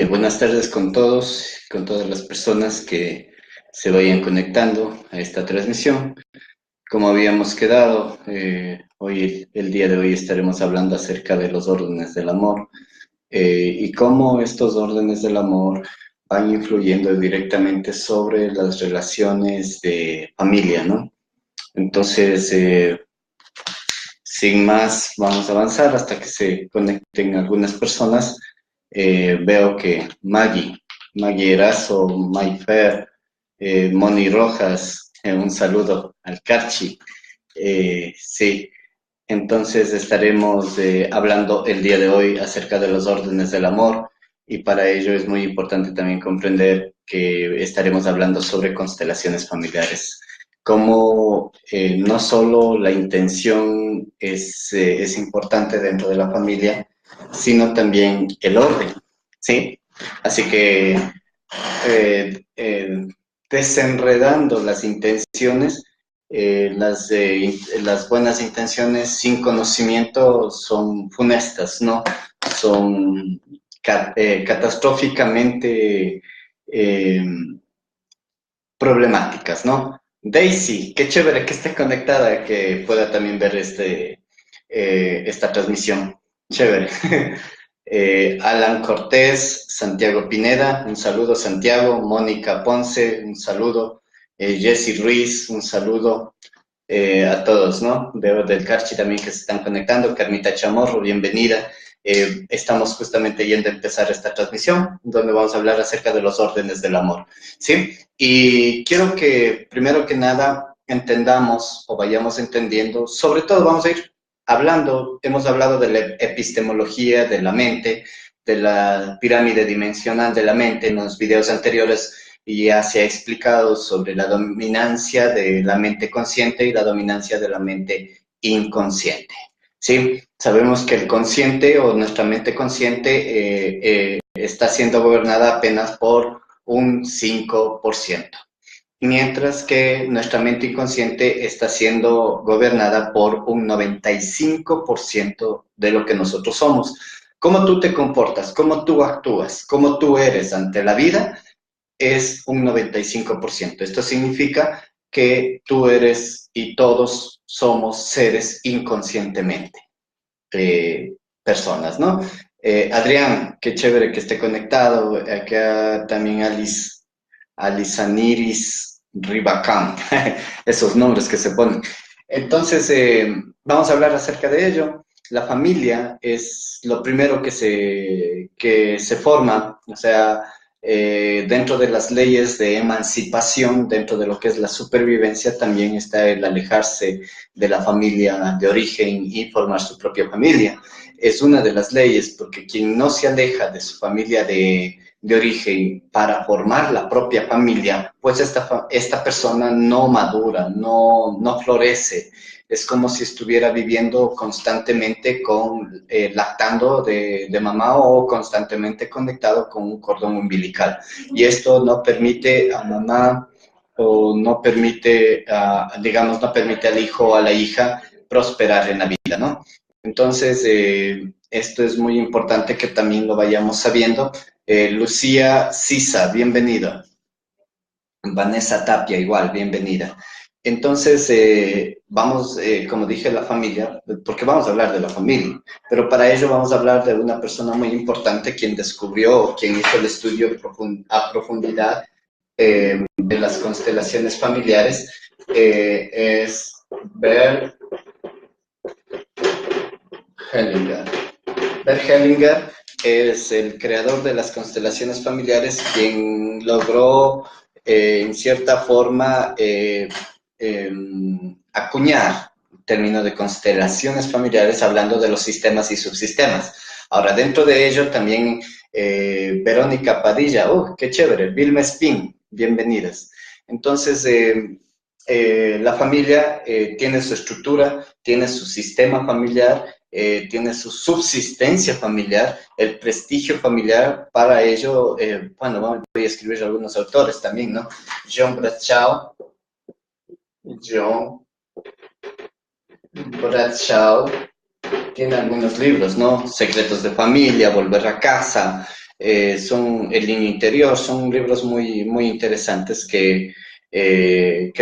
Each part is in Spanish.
Buenas tardes con todas las personas que se vayan conectando a esta transmisión. Como habíamos quedado, el día de hoy estaremos hablando acerca de los órdenes del amor y cómo estos órdenes del amor van influyendo directamente sobre las relaciones de familia, ¿no? Entonces, sin más, vamos a avanzar hasta que se conecten algunas personas. Veo que Maggie Erazo, Mayfer, Moni Rojas, un saludo al Carchi. Sí, entonces estaremos hablando el día de hoy acerca de los órdenes del amor y para ello es muy importante también comprender que estaremos hablando sobre constelaciones familiares. Como no solo la intención es importante dentro de la familia, sino también el orden, ¿sí? Así que eh, eh, desenredando las intenciones, las buenas intenciones sin conocimiento son funestas, ¿no? Son catastróficamente eh, problemáticas, ¿no? Daisy, qué chévere que esté conectada, que pueda también ver esta transmisión. Chévere. Alan Cortés, Santiago Pineda, un saludo Santiago, Mónica Ponce, un saludo, Jessy Ruiz, un saludo a todos, ¿no? Veo del Carchi también que se están conectando, Carmita Chamorro, bienvenida. Estamos justamente yendo a empezar esta transmisión, donde vamos a hablar acerca de los órdenes del amor, ¿sí? Y quiero que, primero que nada, entendamos o vayamos entendiendo, sobre todo vamos a ir hablando, hemos hablado de la epistemología de la mente, de la pirámide dimensional de la mente en los videos anteriores y ya se ha explicado sobre la dominancia de la mente consciente y la dominancia de la mente inconsciente. ¿Sí? Sabemos que el consciente o nuestra mente consciente está siendo gobernada apenas por un 5%, mientras que nuestra mente inconsciente está siendo gobernada por un 95% de lo que nosotros somos. Cómo tú te comportas, cómo tú actúas, cómo tú eres ante la vida, es un 95%. Esto significa que tú eres y todos somos seres inconscientemente, personas, ¿no? Adrián, qué chévere que esté conectado. Acá también Alisaniris Ribacam, esos nombres que se ponen. Entonces, vamos a hablar acerca de ello. La familia es lo primero que se forma, o sea, dentro de las leyes de emancipación, dentro de lo que es la supervivencia, también está el alejarse de la familia de origen y formar su propia familia. Es una de las leyes, porque quien no se aleja de su familia de origen para formar la propia familia, pues esta persona no madura, no florece. Es como si estuviera viviendo constantemente lactando de mamá o constantemente conectado con un cordón umbilical. Y esto no permite a mamá o no permite, digamos, no permite al hijo o a la hija prosperar en la vida, ¿no? Entonces, esto es muy importante que también lo vayamos sabiendo. Lucía Sisa, bienvenida. Vanessa Tapia, igual, bienvenida. Entonces, vamos, como dije, la familia, porque vamos a hablar de la familia, pero para ello vamos a hablar de una persona muy importante, quien descubrió, quien hizo el estudio a profundidad de las constelaciones familiares, es Bert Hellinger. Bert Hellinger es el creador de las constelaciones familiares, quien logró, en cierta forma, acuñar el término de constelaciones familiares hablando de los sistemas y subsistemas. Ahora, dentro de ello también Verónica Padilla, qué chévere, Vilma Spin, bienvenidas. Entonces, la familia tiene su estructura, tiene su sistema familiar, tiene su subsistencia familiar, el prestigio familiar. Para ello, bueno, voy a escribir algunos autores también, ¿no? John Bradshaw tiene algunos libros, ¿no? Secretos de familia, Volver a casa, son El niño interior, son libros muy, muy interesantes que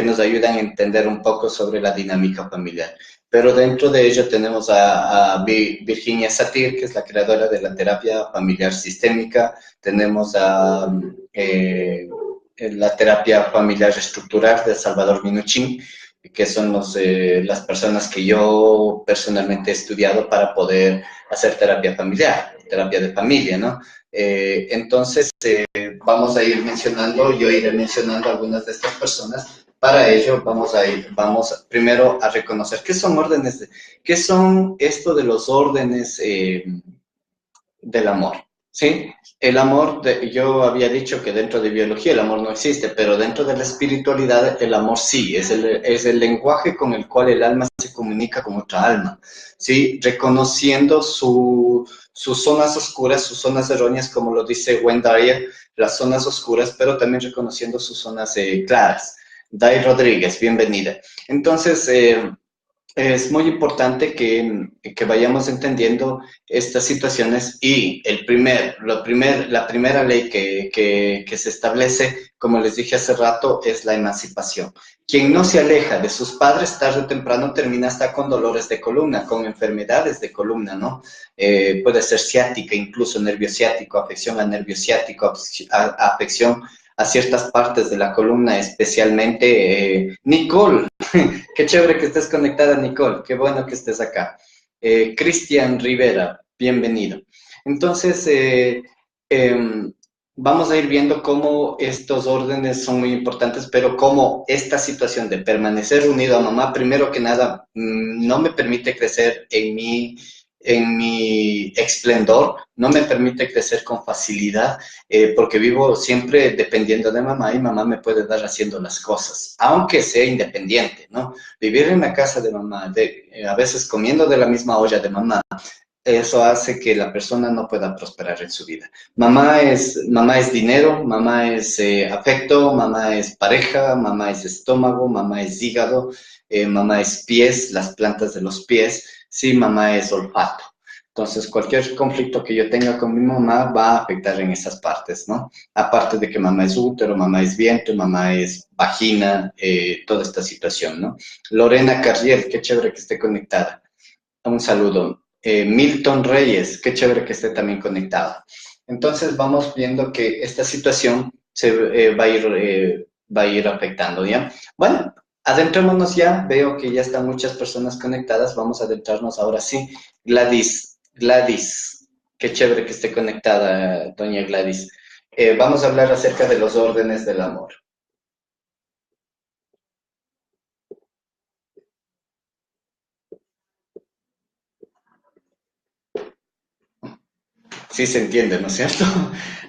nos ayudan a entender un poco sobre la dinámica familiar. Pero dentro de ello tenemos a Virginia Satir, que es la creadora de la terapia familiar sistémica, tenemos a la terapia familiar estructural de Salvador Minuchin, que son las personas que yo personalmente he estudiado para poder hacer terapia familiar, terapia de familia, ¿no? Entonces, vamos a ir mencionando, yo iré mencionando algunas de estas personas. Para ello, vamos primero a reconocer qué son órdenes, qué son esto de los órdenes del amor, ¿sí? El amor, yo había dicho que dentro de biología el amor no existe, pero dentro de la espiritualidad el amor sí, es el lenguaje con el cual el alma se comunica con otra alma, ¿sí? Reconociendo sus zonas oscuras, sus zonas erróneas, como lo dice Wendaria, las zonas oscuras, pero también reconociendo sus zonas claras. Dai Rodríguez, bienvenida. Entonces, es muy importante que vayamos entendiendo estas situaciones y la primera ley que se establece, como les dije hace rato, es la emancipación. Quien no se aleja de sus padres, tarde o temprano termina hasta con dolores de columna, con enfermedades de columna, ¿no? Puede ser ciática, incluso nervio ciático, afección a nervio ciático, afección a ciertas partes de la columna, especialmente Nicole. Qué chévere que estés conectada, Nicole. Qué bueno que estés acá. Cristian Rivera, bienvenido. Entonces, vamos a ir viendo cómo estos órdenes son muy importantes, pero cómo esta situación de permanecer unido a mamá, primero que nada, no me permite crecer en mi esplendor, no me permite crecer con facilidad, porque vivo siempre dependiendo de mamá y mamá me puede dar haciendo las cosas, aunque sea independiente, ¿no? Vivir en la casa de mamá, a veces comiendo de la misma olla de mamá, eso hace que la persona no pueda prosperar en su vida. Mamá es dinero, mamá es afecto, mamá es pareja, mamá es estómago, mamá es hígado, mamá es pies, las plantas de los pies, sí, mamá es olfato. Entonces, cualquier conflicto que yo tenga con mi mamá va a afectar en esas partes, ¿no? Aparte de que mamá es útero, mamá es vientre, mamá es vagina, toda esta situación, ¿no? Lorena Carriel, qué chévere que esté conectada. Un saludo. Milton Reyes, qué chévere que esté también conectado. Entonces vamos viendo que esta situación va a ir afectando, ¿ya? Bueno, adentrémonos ya. Veo que ya están muchas personas conectadas. Vamos a adentrarnos ahora sí. Gladys, qué chévere que esté conectada, doña Gladys. Vamos a hablar acerca de los órdenes del amor. Sí se entiende, ¿no es cierto?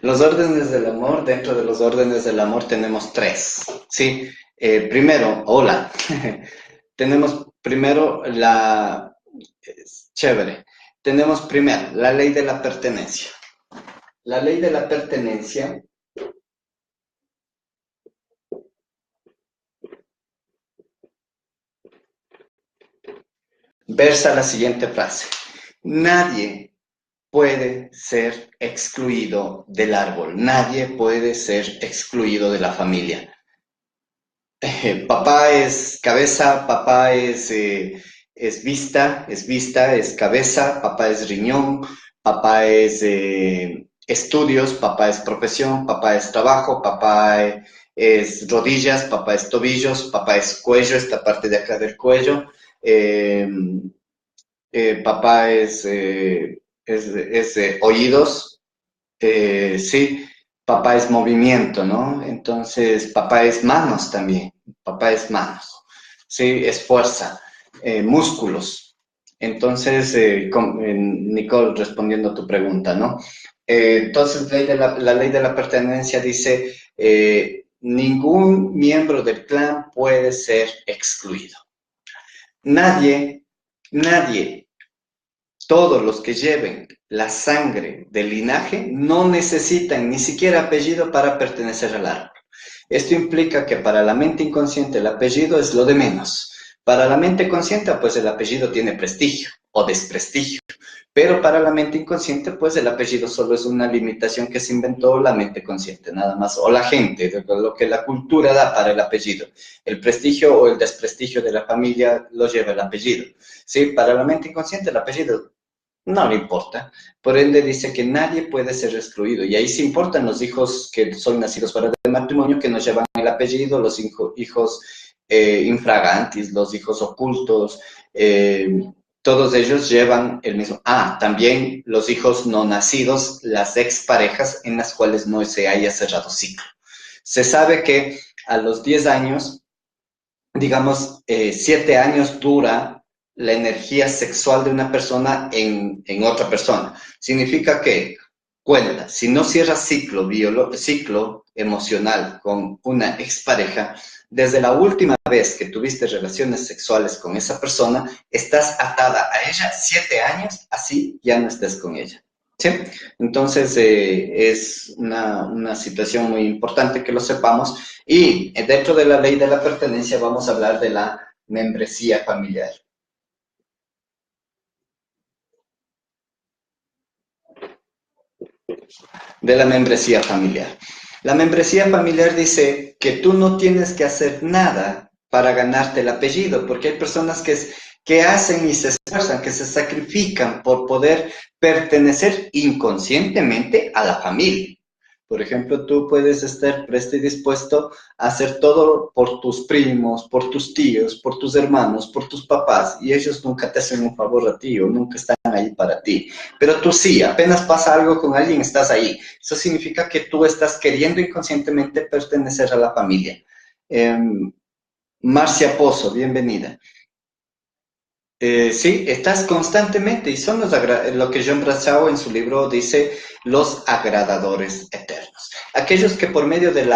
Los órdenes del amor, dentro de los órdenes del amor tenemos tres, ¿sí? Primero, hola, tenemos primero chévere, tenemos primero la ley de la pertenencia. La ley de la pertenencia versa la siguiente frase: nadie puede ser excluido del árbol, nadie puede ser excluido de la familia. Papá es cabeza, papá es vista, es cabeza, papá es riñón, papá es estudios, papá es profesión, papá es trabajo, papá es rodillas, papá es tobillos, papá es cuello, esta parte de acá del cuello, eh, papá es oídos, sí, papá es movimiento, ¿no? Entonces, papá es manos también, papá es manos, sí, es fuerza, músculos. Entonces, Nicole, respondiendo a tu pregunta, ¿no? Entonces, la ley de la pertenencia dice, ningún miembro del clan puede ser excluido. Nadie, nadie, todos los que lleven la sangre del linaje no necesitan ni siquiera apellido para pertenecer al árbol. Esto implica que para la mente inconsciente el apellido es lo de menos. Para la mente consciente, pues el apellido tiene prestigio. o desprestigio. Pero para la mente inconsciente, pues el apellido solo es una limitación que se inventó la mente consciente, nada más, o la gente, lo que la cultura da para el apellido. El prestigio o el desprestigio de la familia lo lleva el apellido. Sí, para la mente inconsciente el apellido no le importa. Por ende dice que nadie puede ser excluido. Y ahí sí importan los hijos que son nacidos fuera del matrimonio, que nos llevan el apellido, los hijos infragantis, los hijos ocultos, todos ellos llevan el mismo. Ah, también los hijos no nacidos, las exparejas en las cuales no se haya cerrado ciclo. Se sabe que a los 10 años, digamos, 7 años dura la energía sexual de una persona en otra persona. Significa que, cuenta, si no cierras ciclo emocional con una expareja, desde la última vez que tuviste relaciones sexuales con esa persona, estás atada a ella 7 años, así ya no estés con ella. ¿Sí? Entonces, es una situación muy importante que lo sepamos. Y dentro de la ley de la pertenencia vamos a hablar de la membresía familiar. De la membresía familiar. La membresía familiar dice que tú no tienes que hacer nada para ganarte el apellido, porque hay personas que hacen y se esfuerzan, que se sacrifican por poder pertenecer inconscientemente a la familia. Por ejemplo, tú puedes estar presto y dispuesto a hacer todo por tus primos, por tus tíos, por tus hermanos, por tus papás, y ellos nunca te hacen un favor a ti o nunca están ahí para ti. Pero tú sí, apenas pasa algo con alguien, estás ahí. Eso significa que tú estás queriendo inconscientemente pertenecer a la familia. Marcia Pozo, bienvenida. Sí, estás constantemente, y son lo que John Bradshaw en su libro dice, los agradadores eternos. Aquellos que por medio del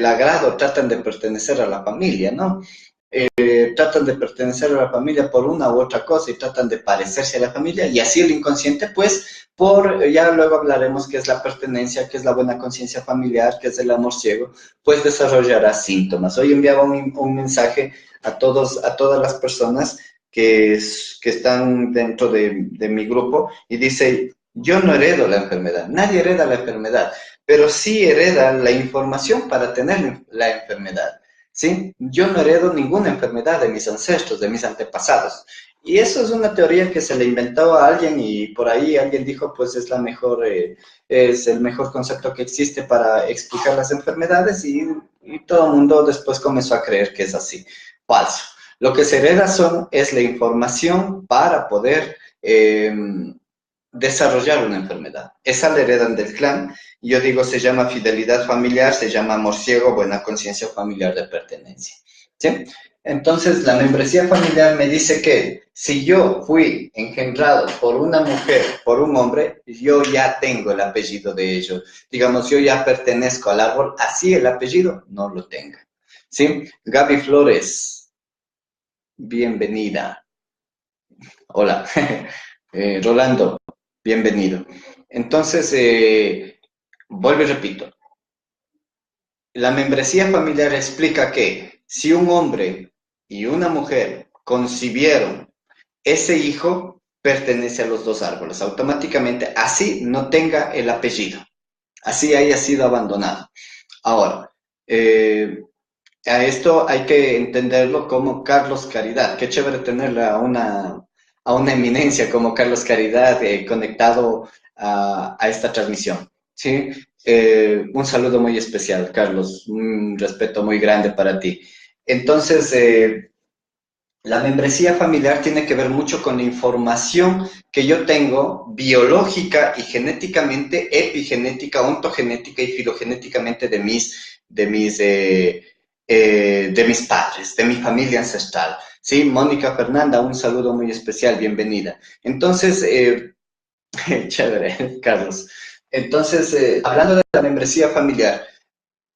agrado tratan de pertenecer a la familia, ¿no? Tratan de pertenecer a la familia por una u otra cosa y tratan de parecerse a la familia, y así el inconsciente, pues, ya luego hablaremos qué es la pertenencia, qué es la buena conciencia familiar, qué es el amor ciego, pues desarrollará síntomas. Hoy enviaba un mensaje a todas las personas que están dentro de mi grupo y dice, yo no heredo la enfermedad, nadie hereda la enfermedad, pero sí hereda la información para tener la enfermedad. ¿Sí? Yo no heredo ninguna enfermedad de mis ancestros, de mis antepasados. Y eso es una teoría que se le inventó a alguien y por ahí alguien dijo, pues es el mejor concepto que existe para explicar las enfermedades y todo el mundo después comenzó a creer que es así. Falso. Lo que se hereda es la información para poder desarrollar una enfermedad. Esa la heredan del clan. Yo digo, se llama fidelidad familiar, se llama amor ciego, buena conciencia familiar de pertenencia. ¿Sí? Entonces, la membresía familiar me dice que si yo fui engendrado por una mujer, por un hombre, yo ya tengo el apellido de ellos. Digamos, yo ya pertenezco al árbol, así el apellido no lo tenga. ¿Sí? Gaby Flores, bienvenida. Hola. Rolando, bienvenido. Entonces, vuelvo y repito, la membresía familiar explica que si un hombre y una mujer concibieron ese hijo, pertenece a los dos árboles, automáticamente, así no tenga el apellido, así haya sido abandonado. Ahora, a esto hay que entenderlo como Carlos Caridad. Qué chévere tenerle a una eminencia como Carlos Caridad conectado a esta transmisión. ¿Sí? Un saludo muy especial, Carlos. Un respeto muy grande para ti. Entonces, la membresía familiar tiene que ver mucho con la información que yo tengo biológica y genéticamente, epigenética, ontogenética y filogenéticamente de mis padres, de mi familia ancestral. Sí, Mónica Fernanda, un saludo muy especial, bienvenida. Entonces, chévere, Carlos. Entonces, hablando de la membresía familiar,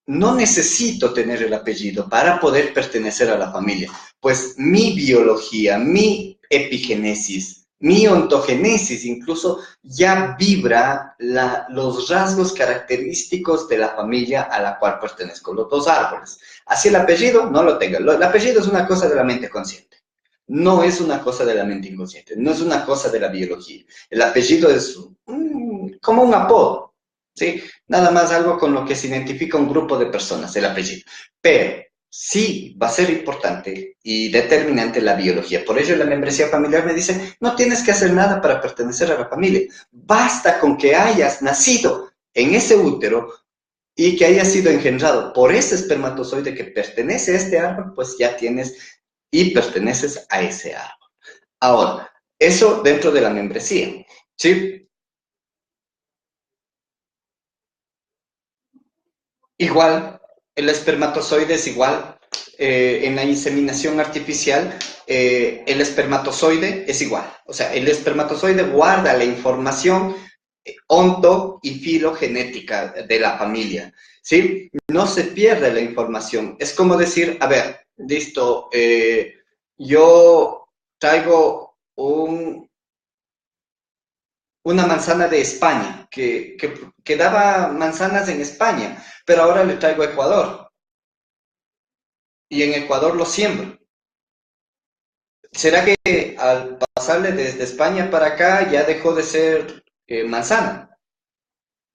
no necesito tener el apellido para poder pertenecer a la familia, pues mi biología, mi epigénesis, mi ontogénesis incluso ya vibra los rasgos característicos de la familia a la cual pertenezco, los dos árboles. Así el apellido no lo tengo. El apellido es una cosa de la mente consciente. No es una cosa de la mente inconsciente, no es una cosa de la biología. El apellido es como un apodo, ¿sí? Nada más algo con lo que se identifica un grupo de personas, el apellido. Pero sí va a ser importante y determinante la biología. Por ello la membresía familiar me dice, no tienes que hacer nada para pertenecer a la familia. Basta con que hayas nacido en ese útero y que haya sido engendrado por ese espermatozoide que pertenece a este árbol, pues ya tienes y perteneces a ese árbol. Ahora, eso dentro de la membresía, ¿sí? Igual, el espermatozoide es igual. En la inseminación artificial, el espermatozoide es igual. O sea, el espermatozoide guarda la información onto y filogenética de la familia, ¿sí? No se pierde la información. Es como decir, a ver, listo, yo traigo una manzana de España, que daba manzanas en España, pero ahora le traigo a Ecuador y en Ecuador lo siembro. ¿Será que al pasarle desde España para acá ya dejó de ser manzana?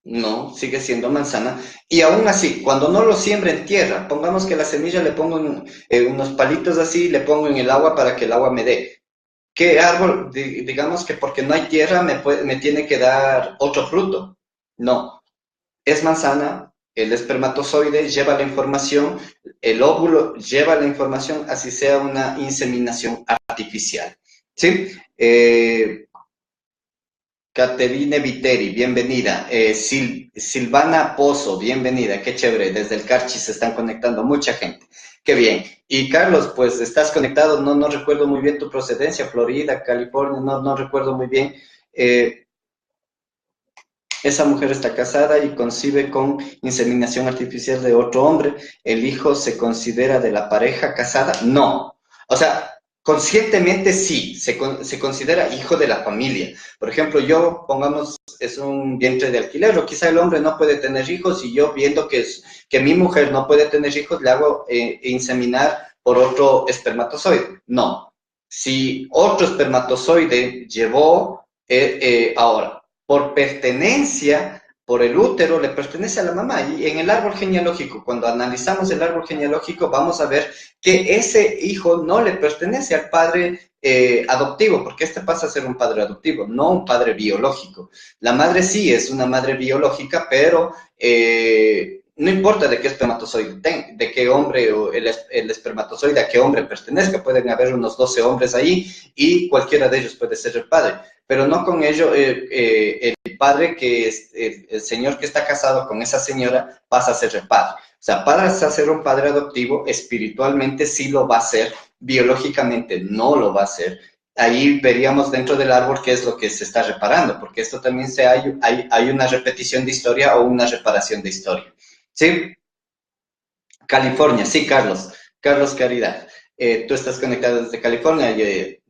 No, sigue siendo manzana. Y aún así, cuando no lo siembra en tierra, pongamos que la semilla le pongo unos palitos así, le pongo en el agua para que el agua me dé. ¿Qué árbol? Digamos que porque no hay tierra me tiene que dar otro fruto. No, es manzana, el espermatozoide lleva la información, el óvulo lleva la información, así sea una inseminación artificial. ¿Sí? Caterine Viteri, bienvenida. Silvana Pozo, bienvenida. Qué chévere. Desde el Carchi se están conectando mucha gente. Qué bien. Y Carlos, pues estás conectado. No recuerdo muy bien tu procedencia. Florida, California, no recuerdo muy bien. Esa mujer está casada y concibe con inseminación artificial de otro hombre. ¿El hijo se considera de la pareja casada? No. O sea, conscientemente sí, se considera hijo de la familia. Por ejemplo, yo, pongamos, es un vientre de alquiler, o quizá el hombre no puede tener hijos y yo viendo que mi mujer no puede tener hijos, le hago inseminar por otro espermatozoide. No. Si otro espermatozoide llevó, ahora, por pertenencia, por el útero, le pertenece a la mamá. Y en el árbol genealógico, cuando analizamos el árbol genealógico, vamos a ver que ese hijo no le pertenece al padre adoptivo, porque este pasa a ser un padre adoptivo, no un padre biológico. La madre sí es una madre biológica, pero no importa de qué espermatozoide de qué hombre o el espermatozoide a qué hombre pertenezca, pueden haber unos 12 hombres ahí y cualquiera de ellos puede ser el padre, pero no con ello el padre que es el señor que está casado con esa señora pasa a ser el padre. O sea, pasa a ser un padre adoptivo, espiritualmente sí lo va a ser, biológicamente no lo va a hacer. Ahí veríamos dentro del árbol qué es lo que se está reparando, porque esto también hay una repetición de historia o una reparación de historia. ¿Sí? California, sí, Carlos. Carlos Caridad. Tú estás conectado desde California. Yo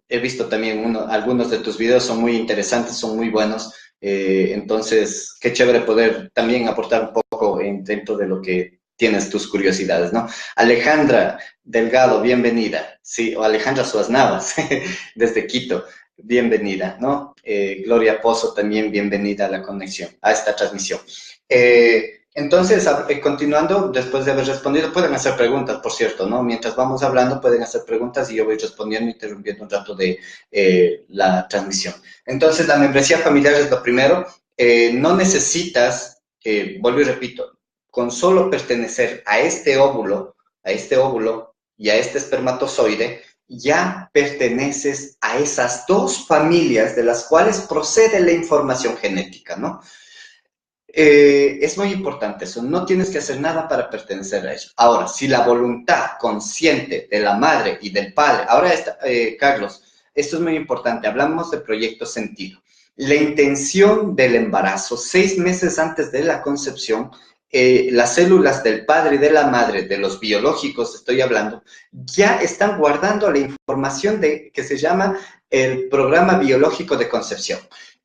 he visto también algunos de tus videos, son muy interesantes, son muy buenos. Entonces, qué chévere poder también aportar un poco dentro de lo que tienes tus curiosidades, ¿no? Alejandra Delgado, bienvenida. Sí, o Alejandra Suaz Navas, desde Quito, bienvenida, ¿no? Gloria Pozo, también bienvenida a la conexión, a esta transmisión. Entonces, continuando, después de haber respondido, pueden hacer preguntas, por cierto, ¿no? Mientras vamos hablando, pueden hacer preguntas y yo voy respondiendo, interrumpiendo un rato de la transmisión. Entonces, la membresía familiar es lo primero. No necesitas, vuelvo y repito, con solo pertenecer a este óvulo y a este espermatozoide, ya perteneces a esas dos familias de las cuales procede la información genética, ¿no? Es muy importante eso, no tienes que hacer nada para pertenecer a eso. Ahora, si la voluntad consciente de la madre y del padre, ahora está, Carlos, esto es muy importante, hablamos de proyecto sentido. La intención del embarazo, 6 meses antes de la concepción, las células del padre y de la madre, de los biológicos estoy hablando, ya están guardando la información que se llama el programa biológico de concepción.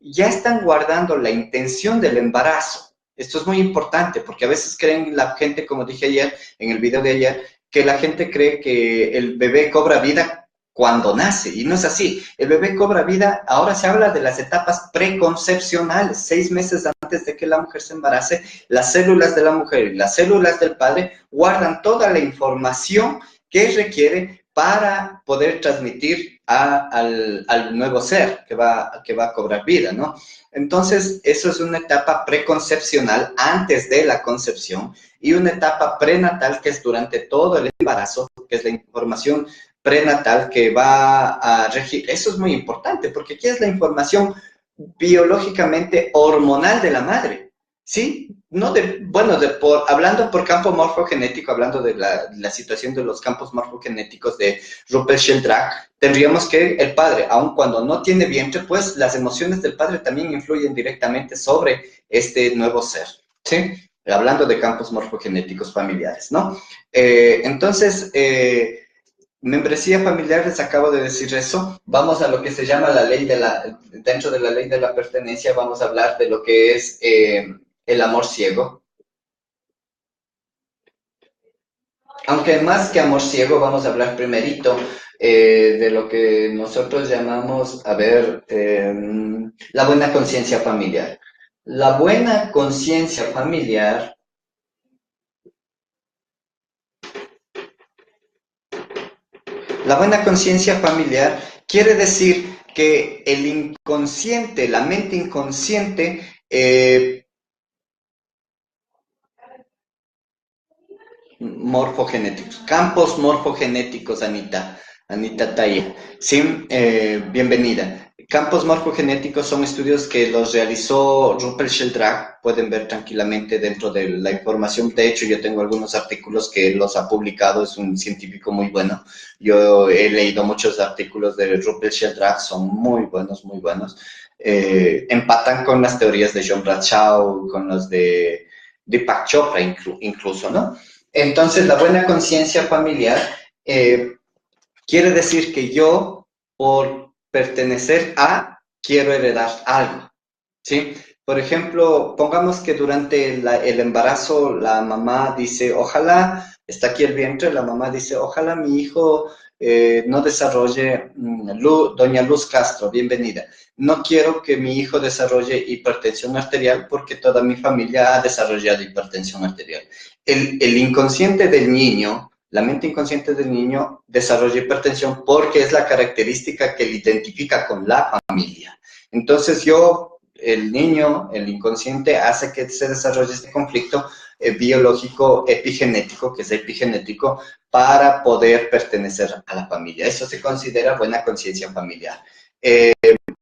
Ya están guardando la intención del embarazo. Esto es muy importante porque a veces creen la gente, como dije ayer, en el video de ayer, que la gente cree que el bebé cobra vida cuando nace, y no es así. El bebé cobra vida, ahora se habla de las etapas preconcepcionales, 6 meses antes de que la mujer se embarace, las células de la mujer y las células del padre guardan toda la información que requiere para poder transmitir al nuevo ser que va a cobrar vida, ¿no? Entonces, eso es una etapa preconcepcional antes de la concepción y una etapa prenatal que es durante todo el embarazo, que es la información prenatal que va a regir. Eso es muy importante porque aquí es la información biológicamente hormonal de la madre, ¿sí? No de, bueno, hablando por campo morfogenético, hablando de la situación de los campos morfogenéticos de Ruppel-Sheldrake, tendríamos que el padre, aun cuando no tiene vientre, pues las emociones del padre también influyen directamente sobre este nuevo ser, ¿sí? Hablando de campos morfogenéticos familiares, ¿no? Entonces, membresía familiar, les acabo de decir eso. Vamos a lo que se llama la ley dentro de la ley de la pertenencia, vamos a hablar de lo que es el amor ciego. Aunque más que amor ciego, vamos a hablar primerito de lo que nosotros llamamos, a ver, la buena conciencia familiar. La buena conciencia familiar La buena conciencia familiar quiere decir que el inconsciente, la mente inconsciente, morfogenéticos, campos morfogenéticos, Anita Taya. Sí, bienvenida. Campos morfogenéticos son estudios que los realizó Rupert Sheldrake, pueden ver tranquilamente dentro de la información. De hecho, yo tengo algunos artículos que los ha publicado, es un científico muy bueno. Yo he leído muchos artículos de Rupert Sheldrake, son muy buenos, muy buenos. Empatan con las teorías de John Bradshaw, con los de Deepak Chopra incluso, ¿no? Entonces, la buena conciencia familiar quiere decir que yo, por pertenecer a, quiero heredar algo, ¿sí? Por ejemplo, pongamos que durante el embarazo la mamá dice, ojalá, está aquí el vientre, la mamá dice, ojalá mi hijo no desarrolle, doña Luz Castro, bienvenida. No quiero que mi hijo desarrolle hipertensión arterial porque toda mi familia ha desarrollado hipertensión arterial. El inconsciente del niño, la mente inconsciente del niño desarrolla hipertensión porque es la característica que le identifica con la familia. Entonces el niño, el inconsciente, hace que se desarrolle este conflicto biológico epigenético, que es epigenético, para poder pertenecer a la familia. Eso se considera buena conciencia familiar.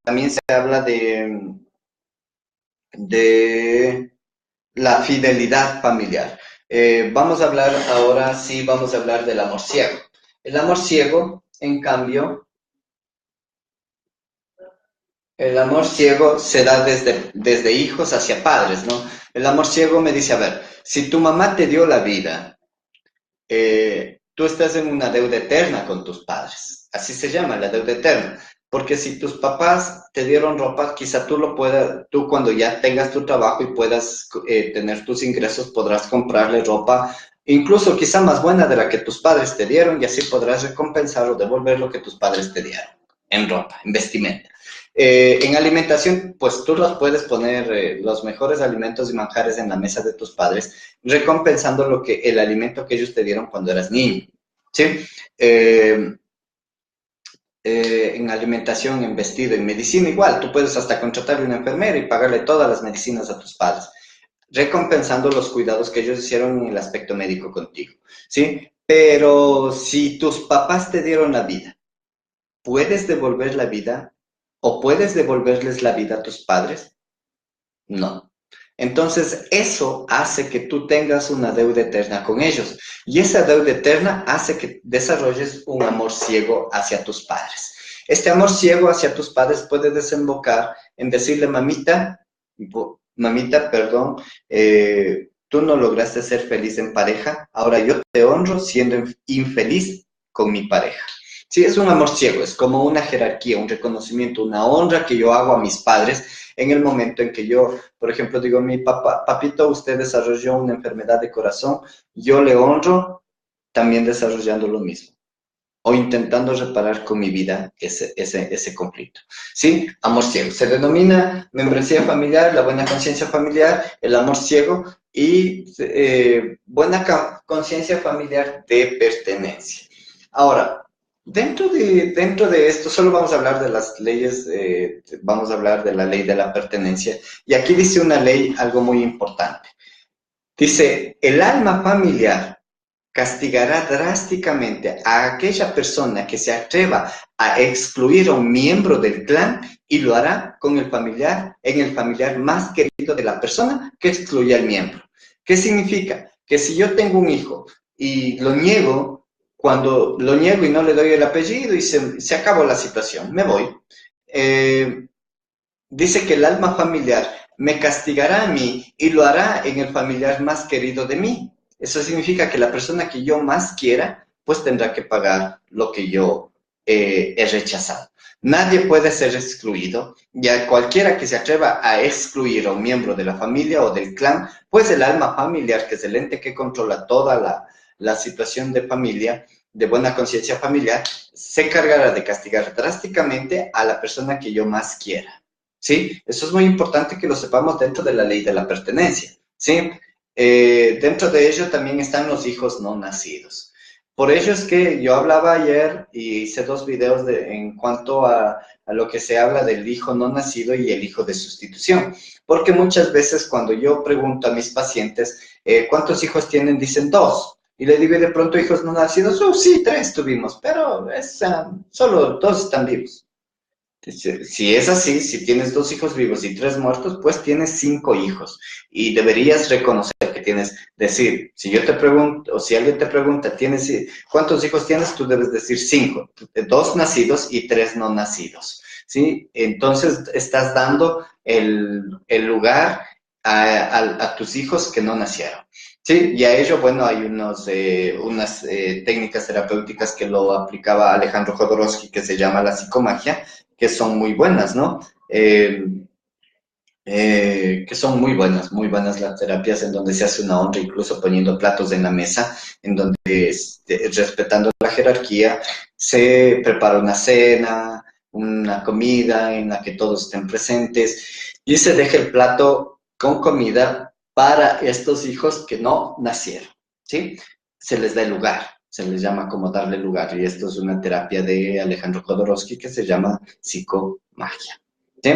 También se habla de la fidelidad familiar. Vamos a hablar ahora, sí, vamos a hablar del amor ciego. El amor ciego, en cambio, el amor ciego se da desde hijos hacia padres, ¿no? El amor ciego me dice, a ver, si tu mamá te dio la vida, tú estás en una deuda eterna con tus padres. Así se llama, la deuda eterna. Porque si tus papás te dieron ropa, quizá tú cuando ya tengas tu trabajo y puedas tener tus ingresos, podrás comprarle ropa, incluso quizá más buena de la que tus padres te dieron, y así podrás recompensar o devolver lo que tus padres te dieron en ropa, en vestimenta. En alimentación, pues tú los puedes poner los mejores alimentos y manjares en la mesa de tus padres, recompensando el alimento que ellos te dieron cuando eras niño, ¿sí? En alimentación, en vestido, en medicina igual, tú puedes hasta contratarle una enfermera y pagarle todas las medicinas a tus padres, recompensando los cuidados que ellos hicieron en el aspecto médico contigo, ¿sí? Pero si tus papás te dieron la vida, ¿puedes devolver la vida o puedes devolverles la vida a tus padres? No. Entonces, eso hace que tú tengas una deuda eterna con ellos. Y esa deuda eterna hace que desarrolles un amor ciego hacia tus padres. Este amor ciego hacia tus padres puede desembocar en decirle, mamita, perdón, tú no lograste ser feliz en pareja, ahora yo te honro siendo infeliz con mi pareja. Sí, es un amor ciego, es como una jerarquía, un reconocimiento, una honra que yo hago a mis padres en el momento en que yo, por ejemplo, digo, mi papito, usted desarrolló una enfermedad de corazón, yo le honro también desarrollando lo mismo. o intentando reparar con mi vida ese conflicto. ¿Sí? Amor ciego. Se denomina membresía familiar, la buena conciencia familiar, el amor ciego y buena conciencia familiar de pertenencia. Ahora, dentro de esto, solo vamos a hablar de las leyes, vamos a hablar de la ley de la pertenencia. Y aquí dice una ley, algo muy importante. Dice, el alma familiar castigará drásticamente a aquella persona que se atreva a excluir a un miembro del clan y lo hará con en el familiar más querido de la persona que excluye al miembro. ¿Qué significa? Que si yo tengo un hijo y lo niego, cuando lo niego y no le doy el apellido y se acabó la situación, me voy. Dice que el alma familiar me castigará a mí y lo hará en el familiar más querido de mí. Eso significa que la persona que yo más quiera, pues tendrá que pagar lo que yo he rechazado. Nadie puede ser excluido, y a cualquiera que se atreva a excluir a un miembro de la familia o del clan, pues el alma familiar, que es el ente que controla toda la situación de familia, de buena conciencia familiar, se encargará de castigar drásticamente a la persona que yo más quiera. ¿Sí? Eso es muy importante que lo sepamos dentro de la ley de la pertenencia, ¿sí? Dentro de ello también están los hijos no nacidos. Por ello es que yo hablaba ayer y hice 2 videos en cuanto a lo que se habla del hijo no nacido y el hijo de sustitución. Porque muchas veces cuando yo pregunto a mis pacientes, ¿cuántos hijos tienen? Dicen 2. Y le digo, ¿de pronto hijos no nacidos? Sí, 3 tuvimos, pero solo 2 están vivos. Si es así, si tienes 2 hijos vivos y 3 muertos, pues tienes 5 hijos. Y deberías reconocer que tienes, decir, si yo te pregunto, o si alguien te pregunta, ¿cuántos hijos tienes? Tú debes decir 5, 2 nacidos y 3 no nacidos. ¿Sí? Entonces estás dando el lugar a tus hijos que no nacieron. Sí, y a ello, bueno, hay unas técnicas terapéuticas que lo aplicaba Alejandro Jodorowsky, que se llama la psicomagia, que son muy buenas, ¿no? Que son muy buenas las terapias en donde se hace una honra, incluso poniendo platos en la mesa, en donde, respetando la jerarquía, se prepara una cena, una comida en la que todos estén presentes y se deja el plato con comida para estos hijos que no nacieron, ¿sí? Se les da el lugar. Se les llama como darle lugar, y esto es una terapia de Alejandro Jodorowsky que se llama psicomagia. ¿Sí?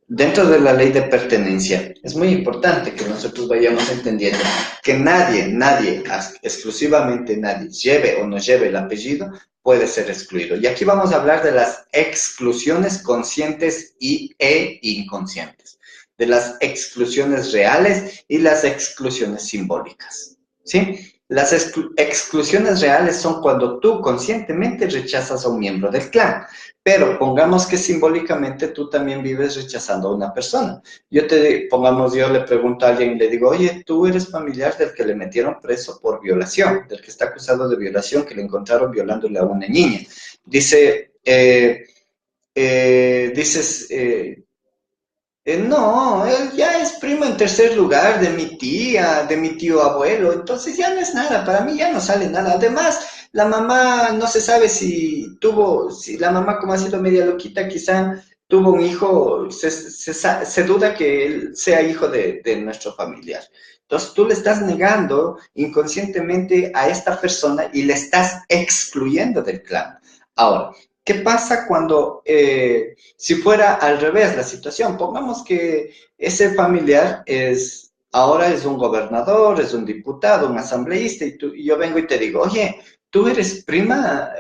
Dentro de la ley de pertenencia, es muy importante que nosotros vayamos entendiendo que nadie, exclusivamente nadie, lleve o no lleve el apellido, puede ser excluido. Y aquí vamos a hablar de las exclusiones conscientes e inconscientes, de las exclusiones reales y las exclusiones simbólicas, ¿sí? Las exclusiones reales son cuando tú conscientemente rechazas a un miembro del clan, pero pongamos que simbólicamente tú también vives rechazando a una persona. Yo le pregunto a alguien y le digo, oye, tú eres familiar del que le metieron preso por violación, del que está acusado de violación, que le encontraron violándole a una niña. Dices, no, él ya es primo en tercer lugar de mi tía, de mi tío abuelo, entonces ya no es nada, para mí ya no sale nada. Además, la mamá no se sabe si la mamá como ha sido media loquita, quizá tuvo un hijo, se duda que él sea hijo de nuestro familiar. Entonces tú le estás negando inconscientemente a esta persona y le estás excluyendo del clan. Ahora, ¿qué pasa cuando, si fuera al revés la situación? Pongamos que ese familiar ahora es un gobernador, es un diputado, un asambleísta, y yo vengo y te digo, oye, tú eres prima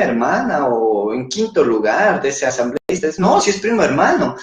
hermana o en quinto lugar de ese asambleísta. No, si es primo hermano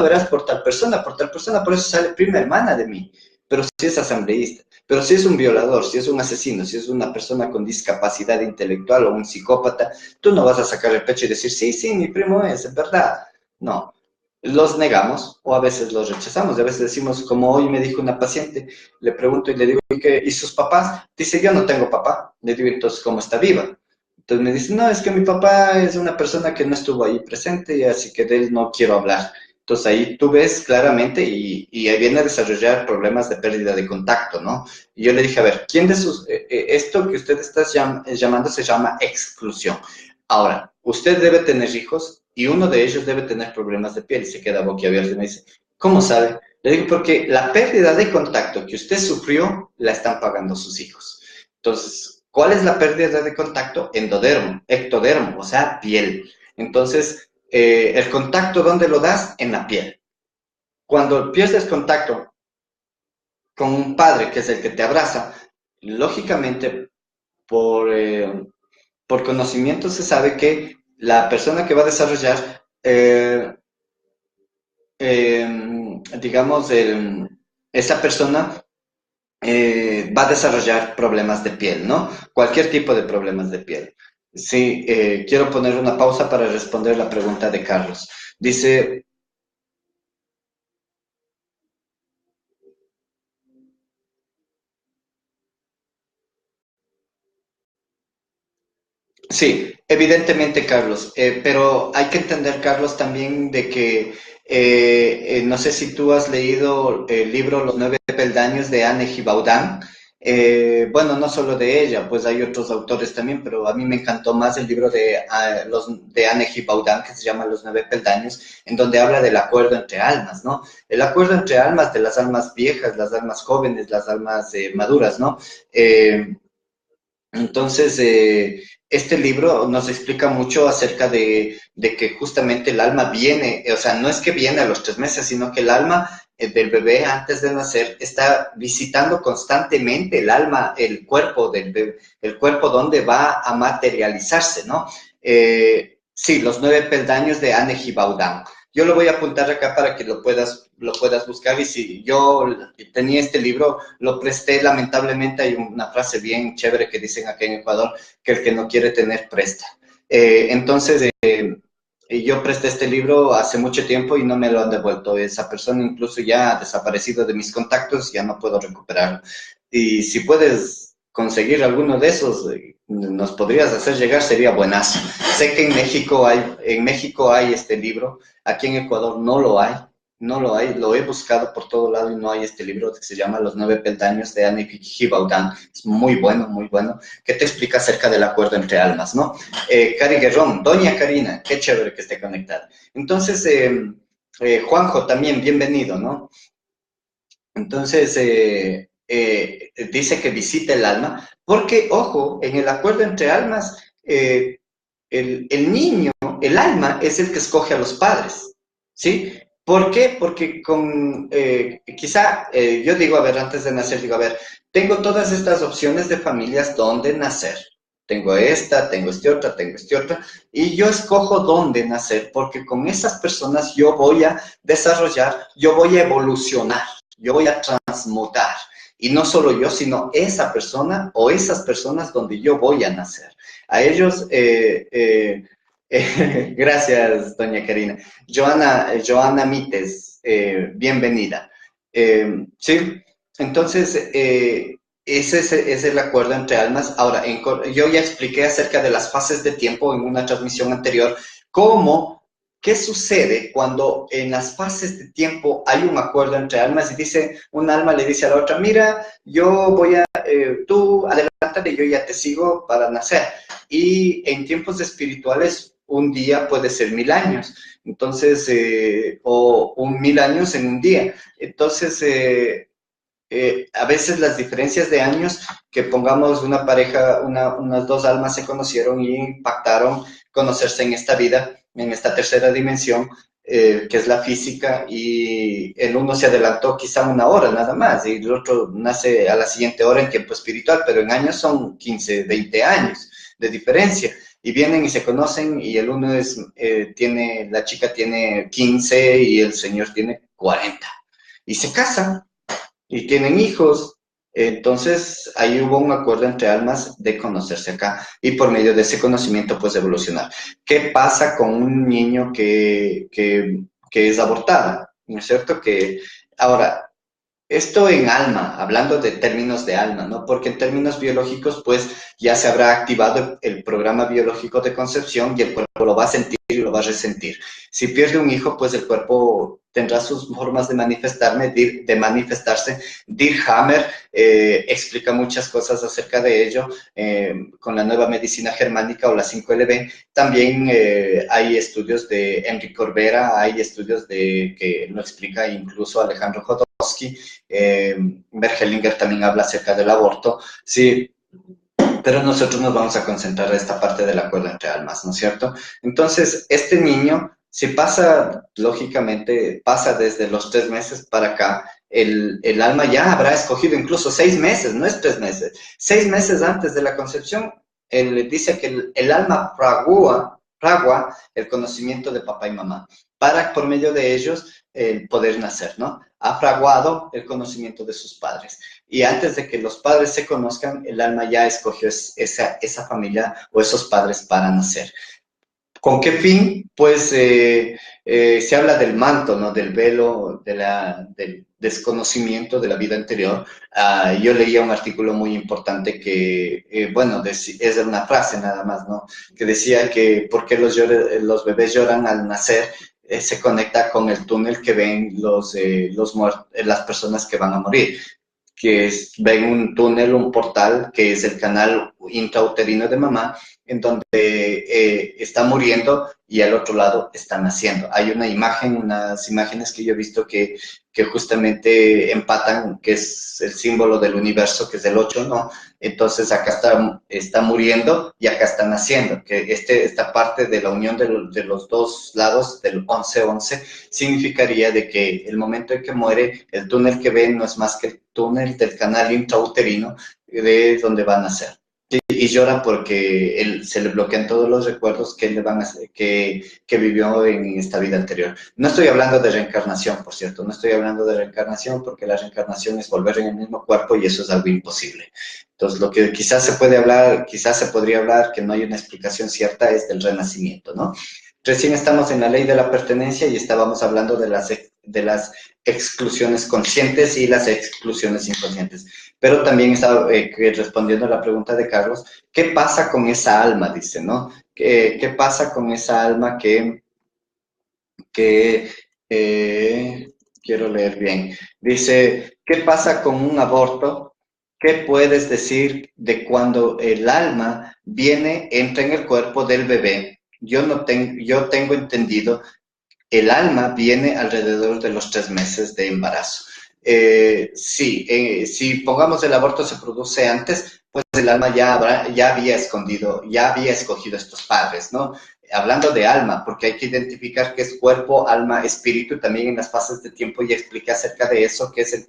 verás por tal persona, por eso sale prima hermana de mí, pero si es asambleísta. Pero si es un violador, si es un asesino, si es una persona con discapacidad intelectual o un psicópata, tú no vas a sacar el pecho y decir, sí, mi primo es verdad. No, los negamos o a veces los rechazamos. A veces decimos, como hoy me dijo una paciente, le pregunto y le digo, ¿y sus papás? Dice, yo no tengo papá. Le digo, entonces, ¿cómo está viva? Entonces me dice, no, es que mi papá es una persona que no estuvo ahí presente y así que de él no quiero hablar. Entonces ahí tú ves claramente y ahí viene a desarrollar problemas de pérdida de contacto, ¿no? Y yo le dije, a ver, ¿quién de sus, esto que usted está llamando se llama exclusión? Ahora, usted debe tener hijos y uno de ellos debe tener problemas de piel y se queda boquiabierto y me dice, ¿cómo sabe? Le digo, porque la pérdida de contacto que usted sufrió la están pagando sus hijos. Entonces, ¿cuál es la pérdida de contacto? Endodermo, ectodermo, o sea, piel. Entonces, el contacto, ¿dónde lo das? En la piel. Cuando pierdes contacto con un padre, que es el que te abraza, lógicamente, por, por conocimiento se sabe que la persona que va a desarrollar, digamos, esa persona va a desarrollar problemas de piel, ¿no? Cualquier tipo de problemas de piel. Sí, quiero poner una pausa para responder la pregunta de Carlos. Dice, sí, evidentemente, Carlos, pero hay que entender, Carlos, también de que no sé si tú has leído el libro Los nueve peldaños de Anne Gibaudan. Bueno, no solo de ella, pues hay otros autores también, pero a mí me encantó más el libro de Anne Gibaudan, que se llama Los nueve peldaños, en donde habla del acuerdo entre almas, ¿no? El acuerdo entre almas, de las almas viejas, las almas jóvenes, las almas maduras, ¿no? Entonces, este libro nos explica mucho acerca de que justamente el alma viene, o sea, no es que viene a los 3 meses, sino que el alma del bebé antes de nacer está visitando constantemente el alma, el cuerpo del bebé, el cuerpo donde va a materializarse, ¿no? Sí, los nueve peldaños de Anne Gibaudan. Yo lo voy a apuntar acá para que lo puedas buscar y si yo tenía este libro, lo presté, lamentablemente hay una frase bien chévere que dicen aquí en Ecuador, que el que no quiere tener presta. Entonces, yo presté este libro hace mucho tiempo y no me lo han devuelto. Esa persona incluso ya ha desaparecido de mis contactos, ya no puedo recuperarlo. Y si puedes conseguir alguno de esos, nos podrías hacer llegar, sería buenazo. Sé que en México hay este libro, aquí en Ecuador no lo hay, no lo hay, lo he buscado por todo lado y no hay este libro que se llama Los nueve peldaños de Anne Gibaudan. Es muy bueno, que te explica acerca del acuerdo entre almas, ¿no? Cari Guerrón, doña Karina, qué chévere que esté conectada. Entonces, Juanjo también, bienvenido, ¿no? Entonces, dice que visite el alma, porque, ojo, en el acuerdo entre almas, el niño, el alma, es el que escoge a los padres, ¿sí? ¿Por qué? Porque quizá, yo digo, a ver, antes de nacer, digo, a ver, tengo todas estas opciones de familias donde nacer. Tengo esta, tengo este otra, y yo escojo dónde nacer, porque con esas personas yo voy a desarrollar, yo voy a evolucionar, yo voy a transmutar. Y no solo yo, sino esa persona o esas personas donde yo voy a nacer. A ellos, gracias, doña Karina. Joana Mites, bienvenida. Sí, entonces, ese es el acuerdo entre almas. Ahora, yo ya expliqué acerca de las fases de tiempo en una transmisión anterior, qué sucede cuando en las fases de tiempo hay un acuerdo entre almas y dice, un alma le dice a la otra, mira, yo voy a, tú adelántate, yo ya te sigo para nacer. Y en tiempos espirituales, un día puede ser 1000 años. Entonces, o 1000 años en un día. Entonces, a veces las diferencias de años, que pongamos una pareja, unas dos almas se conocieron y pactaron conocerse en esta vida, en esta tercera dimensión, que es la física, y el uno se adelantó quizá una hora nada más, y el otro nace a la siguiente hora en tiempo espiritual, pero en años son 15, 20 años de diferencia. Y vienen y se conocen y el uno la chica tiene 15 y el señor tiene 40. Y se casan y tienen hijos. Entonces, ahí hubo un acuerdo entre almas de conocerse acá y por medio de ese conocimiento, pues evolucionar. ¿Qué pasa con un niño que es abortado? ¿No es cierto? Ahora, esto en alma, hablando de términos de alma, ¿no? Porque en términos biológicos, pues ya se habrá activado el programa biológico de concepción y el cuerpo lo va a sentir y lo va a resentir. Si pierde un hijo, pues el cuerpo tendrá sus formas de manifestarse. Dirk Hammer explica muchas cosas acerca de ello con la nueva medicina germánica o la 5LB. También hay estudios de Enrique Corbera, hay estudios que lo explica incluso Alejandro Jodorowsky. Bergelinger también habla acerca del aborto. Sí, pero nosotros nos vamos a concentrar en esta parte del acuerdo entre almas, ¿no es cierto? Entonces, este niño, si pasa, lógicamente, pasa desde los 3 meses para acá, el alma ya habrá escogido incluso 6 meses, no es 3 meses, 6 meses antes de la concepción, él dice que el alma fragua el conocimiento de papá y mamá, para por medio de ellos poder nacer, ¿no? Ha fraguado el conocimiento de sus padres. Y antes de que los padres se conozcan, el alma ya escogió esa familia o esos padres para nacer. ¿Con qué fin? Pues se habla del manto, ¿no? Del velo, del desconocimiento de la vida anterior. Yo leía un artículo muy importante que, bueno, es una frase nada más, ¿no? Que decía que por qué los bebés lloran al nacer se conecta con el túnel que ven las personas que van a morir, ven un túnel, un portal, que es el canal intrauterino de mamá, en donde está muriendo y al otro lado está naciendo. Hay unas imágenes que yo he visto que justamente empatan, que es el símbolo del universo, que es el 8, ¿no? Entonces acá está muriendo y acá está naciendo, que esta parte de la unión de los dos lados, del 11-11, significaría de que el momento en que muere, el túnel que ven no es más que el túnel del canal intrauterino de donde va a nacer. Y llora porque se le bloquean todos los recuerdos que vivió en esta vida anterior. No estoy hablando de reencarnación, por cierto, no estoy hablando de reencarnación porque la reencarnación es volver en el mismo cuerpo y eso es algo imposible. Entonces, lo que quizás se podría hablar, que no hay una explicación cierta, es del renacimiento, ¿no? Recién estamos en la ley de la pertenencia y estábamos hablando de las exclusiones conscientes y las exclusiones inconscientes. Pero también estaba respondiendo a la pregunta de Carlos, ¿qué pasa con esa alma? Dice, ¿no? ¿Qué pasa con esa alma que quiero leer bien? Dice, ¿qué pasa con un aborto? ¿Qué puedes decir de cuando el alma entra en el cuerpo del bebé? Yo tengo entendido, el alma viene alrededor de los 3 meses de embarazo. Sí, si pongamos el aborto se produce antes, pues el alma ya había escogido estos padres, ¿no? Hablando de alma, porque hay que identificar qué es cuerpo, alma, espíritu, también en las fases de tiempo ya expliqué acerca de eso, que es el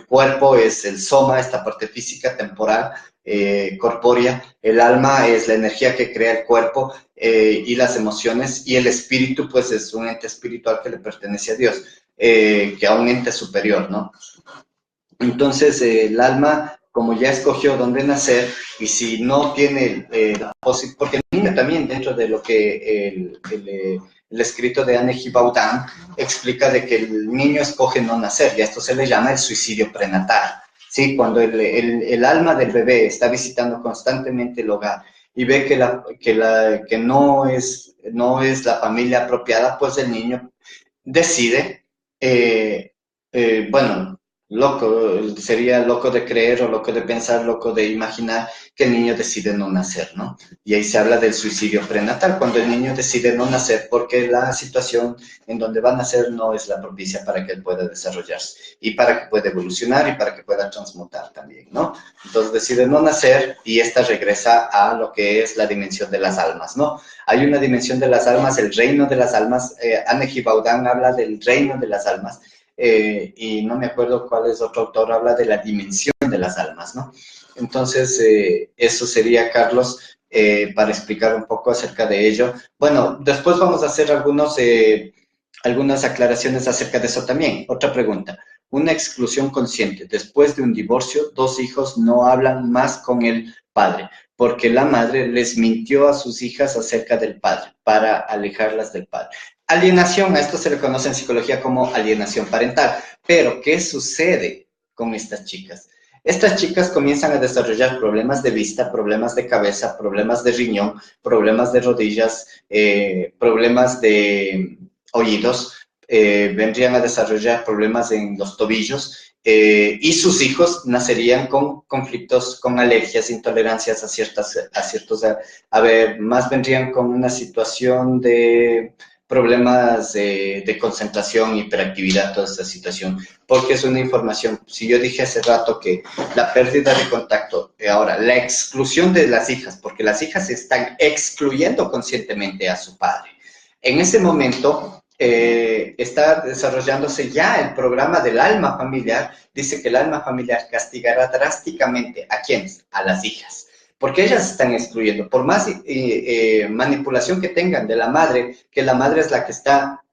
cuerpo, es el soma, esta parte física, temporal, corpórea. El alma es la energía que crea el cuerpo y las emociones, y el espíritu pues es un ente espiritual que le pertenece a Dios, que a un ente superior, ¿no? Entonces el alma, como ya escogió dónde nacer, y si no tiene la posibilidad, porque el niño también dentro de lo que el escrito de Anne Gibaudan explica de que el niño escoge no nacer, y a esto se le llama el suicidio prenatal. ¿Sí? Cuando el alma del bebé está visitando constantemente el hogar y ve que no es la familia apropiada, pues el niño decide, bueno, sería loco de creer o loco de pensar, loco de imaginar que el niño decide no nacer, ¿no? Y ahí se habla del suicidio prenatal, cuando el niño decide no nacer porque la situación en donde va a nacer no es la propicia para que él pueda desarrollarse y para que pueda evolucionar y para que pueda transmutar también, ¿no? Entonces decide no nacer y esta regresa a lo que es la dimensión de las almas, ¿no? Hay una dimensión de las almas, el reino de las almas. Anne Gibaudan habla del reino de las almas. Y no me acuerdo cuál es otro autor, habla de la dimensión de las almas, ¿no? Entonces, eso sería, Carlos, para explicar un poco acerca de ello. Bueno, después vamos a hacer algunas aclaraciones acerca de eso también. Otra pregunta. Una exclusión consciente. Después de un divorcio, dos hijos no hablan más con el padre, porque la madre les mintió a sus hijas acerca del padre, para alejarlas del padre. Alienación, a esto se le conoce en psicología como alienación parental. Pero, ¿qué sucede con estas chicas? estas chicas comienzan a desarrollar problemas de vista, problemas de cabeza, problemas de riñón, problemas de rodillas, problemas de oídos, vendrían a desarrollar problemas en los tobillos, y sus hijos nacerían con conflictos, con alergias, intolerancias a ver, más vendrían con una situación de problemas de concentración, hiperactividad, toda esta situación, porque es una información. Si yo dije hace rato que la pérdida de contacto, ahora, la exclusión de las hijas, porque las hijas están excluyendo conscientemente a su padre. En ese momento, está desarrollándose ya el programa del alma familiar. Dice que el alma familiar castigará drásticamente ¿a quiénes? A las hijas, porque ellas están excluyendo, por más manipulación que tengan de la madre, que la madre es la que está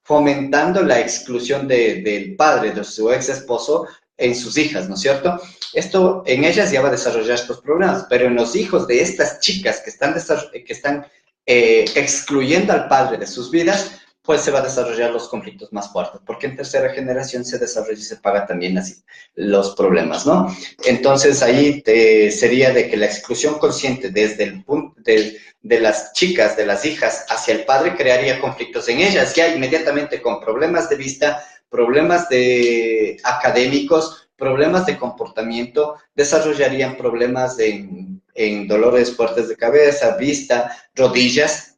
fomentando la exclusión del padre, de su ex esposo, en sus hijas, ¿no es cierto? Esto en ellas ya va a desarrollar estos problemas, pero en los hijos de estas chicas que están excluyendo al padre de sus vidas, pues se va a desarrollar los conflictos más fuertes, porque en tercera generación se desarrolla y se paga también así los problemas, ¿no? Entonces ahí sería de que la exclusión consciente desde el punto de las chicas, de las hijas, hacia el padre crearía conflictos en ellas, ya inmediatamente con problemas de vista, problemas de académicos, problemas de comportamiento, desarrollarían problemas en dolores fuertes de cabeza, vista, rodillas,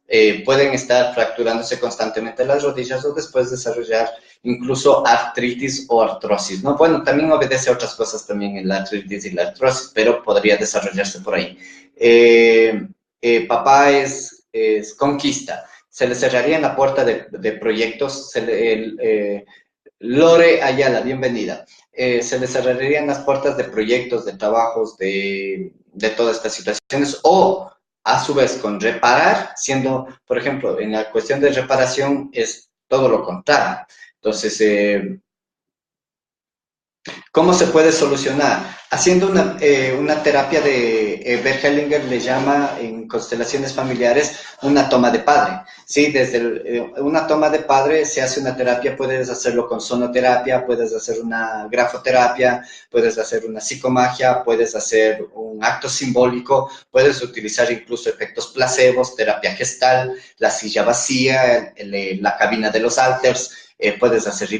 pueden estar fracturándose constantemente las rodillas o después desarrollar incluso artritis o artrosis, ¿no? Bueno, también obedece a otras cosas también en la artritis y la artrosis, pero podría desarrollarse por ahí. Papá es conquista, se le cerraría la puerta de proyectos, Lore Ayala, bienvenida. Se le cerrarían las puertas de proyectos, de trabajos, de todas estas situaciones, o a su vez con reparar, siendo, por ejemplo, en la cuestión de reparación es todo lo contrario. Entonces, ¿cómo se puede solucionar? Haciendo una terapia de Bert Hellinger le llama en constelaciones familiares una toma de padre. Sí, desde una toma de padre se hace una terapia, puedes hacerlo con sonoterapia, puedes hacer una grafoterapia, puedes hacer una psicomagia, puedes hacer un acto simbólico, puedes utilizar incluso efectos placebos, terapia gestal, la silla vacía, la cabina de los alters. Puedes hacer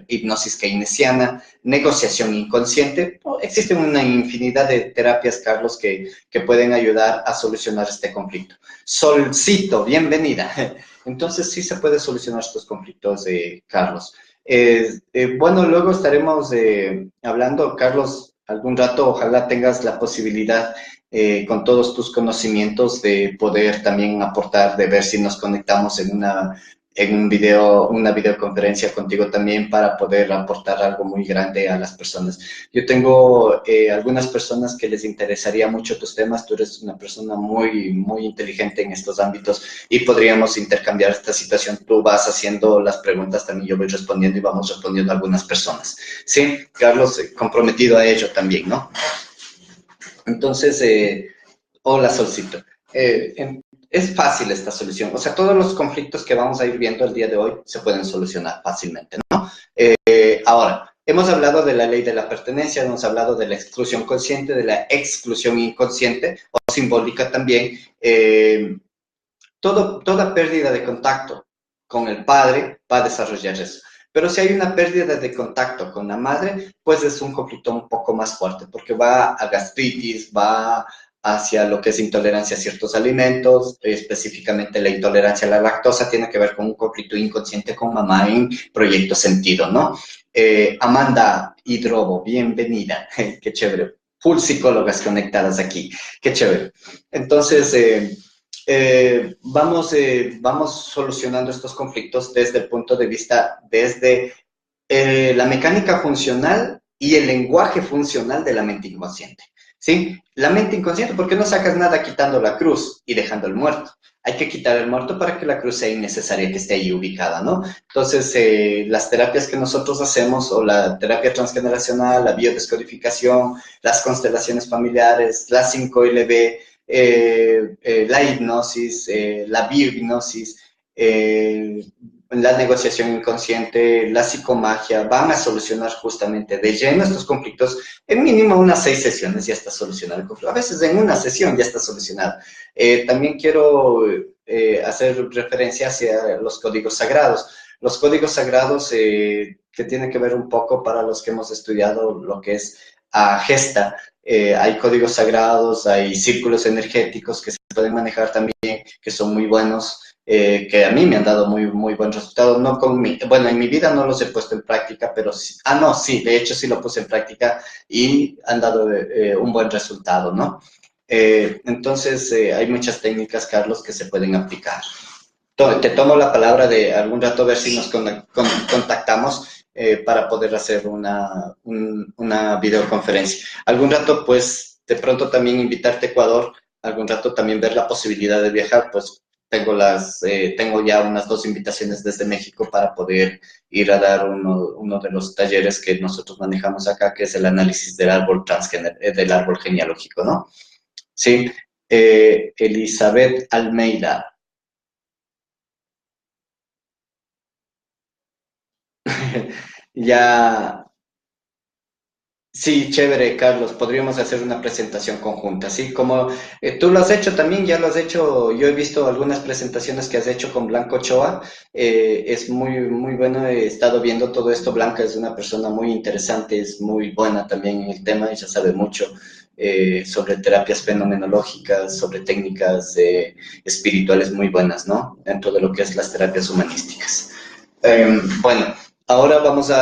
hipnosis keynesiana, negociación inconsciente. Existen una infinidad de terapias, Carlos, que pueden ayudar a solucionar este conflicto. Solcito, bienvenida. Entonces sí se puede solucionar estos conflictos, Carlos. Bueno, luego estaremos hablando, Carlos, algún rato, ojalá tengas la posibilidad con todos tus conocimientos de poder también aportar, de ver si nos conectamos en una videoconferencia contigo también para poder aportar algo muy grande a las personas. Yo tengo algunas personas que les interesaría mucho tus temas, tú eres una persona muy, muy inteligente en estos ámbitos y podríamos intercambiar esta situación. Tú vas haciendo las preguntas, también yo voy respondiendo y vamos respondiendo a algunas personas. Sí, Carlos, comprometido a ello también, ¿no? Entonces, hola, Solcito. Es fácil esta solución. O sea, todos los conflictos que vamos a ir viendo el día de hoy se pueden solucionar fácilmente, ¿no? Ahora, hemos hablado de la ley de la pertenencia, hemos hablado de la exclusión consciente, de la exclusión inconsciente o simbólica también. Toda pérdida de contacto con el padre va a desarrollar eso. Pero si hay una pérdida de contacto con la madre, pues es un conflicto un poco más fuerte, porque va a gastritis, va hacia lo que es intolerancia a ciertos alimentos, específicamente la intolerancia a la lactosa tiene que ver con un conflicto inconsciente con mamá en Proyecto Sentido, ¿no? Amanda Hidrobo, bienvenida, qué chévere, full psicólogas conectadas aquí, qué chévere. Entonces, vamos solucionando estos conflictos desde el punto de vista, desde la mecánica funcional y el lenguaje funcional de la mente inconsciente. ¿Sí? La mente inconsciente, ¿por qué no sacas nada quitando la cruz y dejando el muerto? Hay que quitar el muerto para que la cruz sea innecesaria, que esté ahí ubicada, ¿no? Entonces, las terapias que nosotros hacemos, o la terapia transgeneracional, la biodescodificación, las constelaciones familiares, la 5LB, la hipnosis, la biohipnosis, la negociación inconsciente, la psicomagia, van a solucionar justamente de lleno estos conflictos. En mínimo unas 6 sesiones ya está solucionado el conflicto. A veces en una sesión ya está solucionado. También quiero hacer referencia hacia los códigos sagrados. Los códigos sagrados que tienen que ver un poco para los que hemos estudiado lo que es Gesta. Hay códigos sagrados, hay círculos energéticos que se pueden manejar también, que son muy buenos, que a mí me han dado muy buen resultado. No con bueno, en mi vida no los he puesto en práctica, pero sí, no, sí, de hecho sí lo puse en práctica y han dado un buen resultado, ¿no? Entonces, hay muchas técnicas, Carlos, que se pueden aplicar. Te tomo la palabra de algún rato ver si nos contactamos para poder hacer una videoconferencia. Algún rato, pues, de pronto también invitarte a Ecuador, algún rato también ver la posibilidad de viajar, pues tengo ya unas 2 invitaciones desde México para poder ir a dar uno de los talleres que nosotros manejamos acá, que es el análisis del árbol del árbol genealógico, ¿no? Sí, Elizabeth Almeida. Ya, sí, chévere, Carlos. Podríamos hacer una presentación conjunta, ¿sí? Como tú lo has hecho también, ya lo has hecho. Yo he visto algunas presentaciones que has hecho con Blanco Ochoa. Es muy bueno. He estado viendo todo esto. Blanca es una persona muy interesante, es muy buena también en el tema. Ella sabe mucho sobre terapias fenomenológicas, sobre técnicas espirituales muy buenas, ¿no? Dentro de lo que es las terapias humanísticas. Bueno, ahora vamos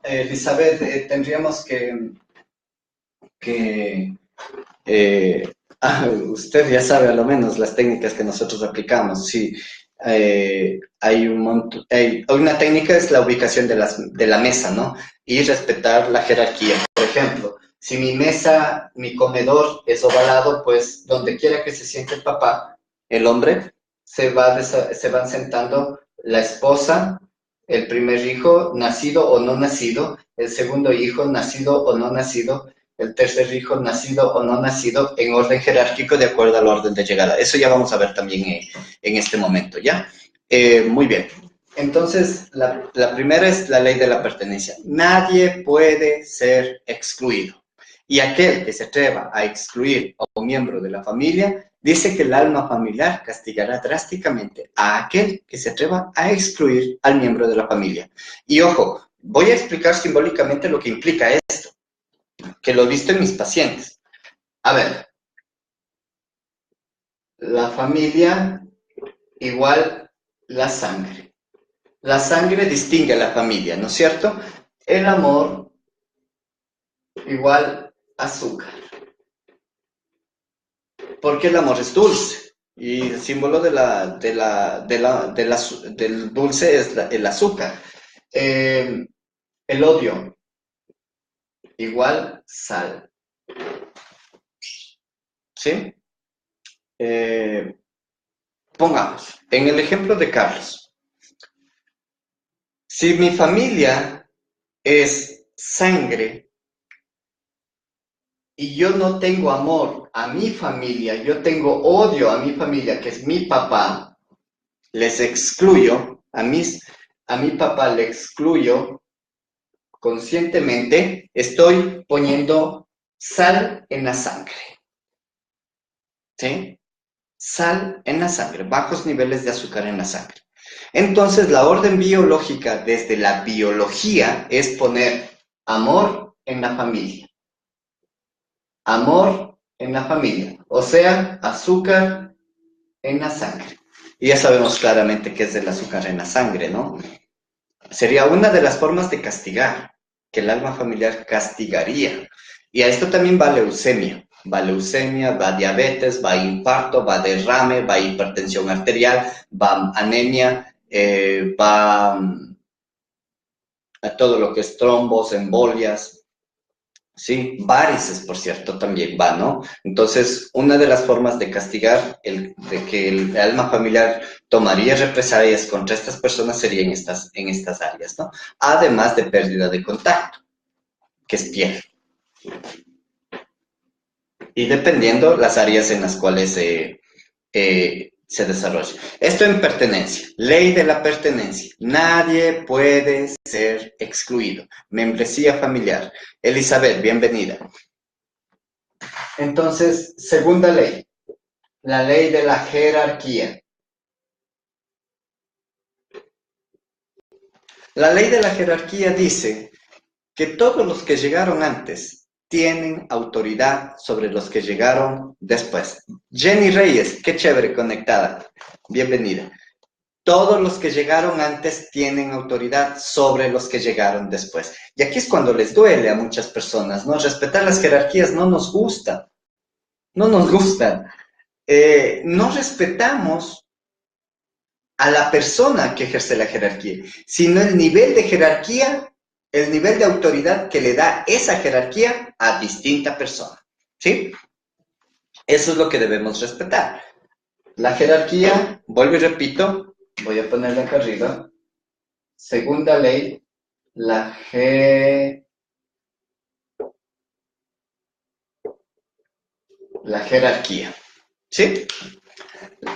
Elizabeth, tendríamos que usted ya sabe a lo menos las técnicas que nosotros aplicamos. Sí, hay hay una técnica es la ubicación de la mesa, ¿no? Y respetar la jerarquía. Por ejemplo, si mi mesa, mi comedor es ovalado, pues donde quiera que se siente el papá, el hombre, se van sentando la esposa, el primer hijo, nacido o no nacido, el segundo hijo, nacido o no nacido, el tercer hijo, nacido o no nacido, en orden jerárquico de acuerdo al orden de llegada. Eso ya vamos a ver también en este momento, ¿ya? Muy bien. Entonces, la primera es la ley de la pertenencia. Nadie puede ser excluido. Y aquel que se atreva a excluir a un miembro de la familia, dice que el alma familiar castigará drásticamente a aquel que se atreva a excluir al miembro de la familia. Y ojo, voy a explicar simbólicamente lo que implica esto, que lo he visto en mis pacientes. A ver, la familia igual la sangre. La sangre distingue a la familia, ¿no es cierto? El amor igual azúcar. Porque el amor es dulce. Y el símbolo del dulce es el azúcar. El odio igual sal. ¿Sí? Pongamos, en el ejemplo de Carlos, si mi familia es sangre y yo no tengo amor a mi familia, yo tengo odio a mi familia, que es mi papá, les excluyo, a mi papá le excluyo conscientemente, estoy poniendo sal en la sangre. ¿Sí? Sal en la sangre, bajos niveles de azúcar en la sangre. Entonces, la orden biológica desde la biología es poner amor en la familia. Amor en la familia, o sea, azúcar en la sangre. Y ya sabemos claramente qué es el azúcar en la sangre, ¿no? Sería una de las formas de castigar, que el alma familiar castigaría. Y a esto también va leucemia. Va diabetes, va infarto, va derrame, va hipertensión arterial, va anemia, va a todo lo que es trombos, embolias, ¿sí? Varices, por cierto, también va, ¿no? Entonces, una de las formas de castigar, de que el alma familiar tomaría represalias contra estas personas sería en estas áreas, ¿no? Además de pérdida de contacto, que es piel. Y dependiendo las áreas en las cuales se desarrolle. Esto en pertenencia, ley de la pertenencia. Nadie puede ser excluido. Membresía familiar. Elizabeth, bienvenida. Entonces, segunda ley, la ley de la jerarquía. La ley de la jerarquía dice que todos los que llegaron antes tienen autoridad sobre los que llegaron después. Jenny Reyes, qué chévere conectada. Bienvenida. Todos los que llegaron antes tienen autoridad sobre los que llegaron después. Y aquí es cuando les duele a muchas personas, ¿no? Respetar las jerarquías no nos gusta. No nos gustan. No respetamos a la persona que ejerce la jerarquía, sino el nivel de jerarquía, el nivel de autoridad que le da esa jerarquía a distinta persona, ¿sí? Eso es lo que debemos respetar. La jerarquía, vuelvo y repito, voy a ponerla acá arriba. Segunda ley, la jerarquía, ¿sí?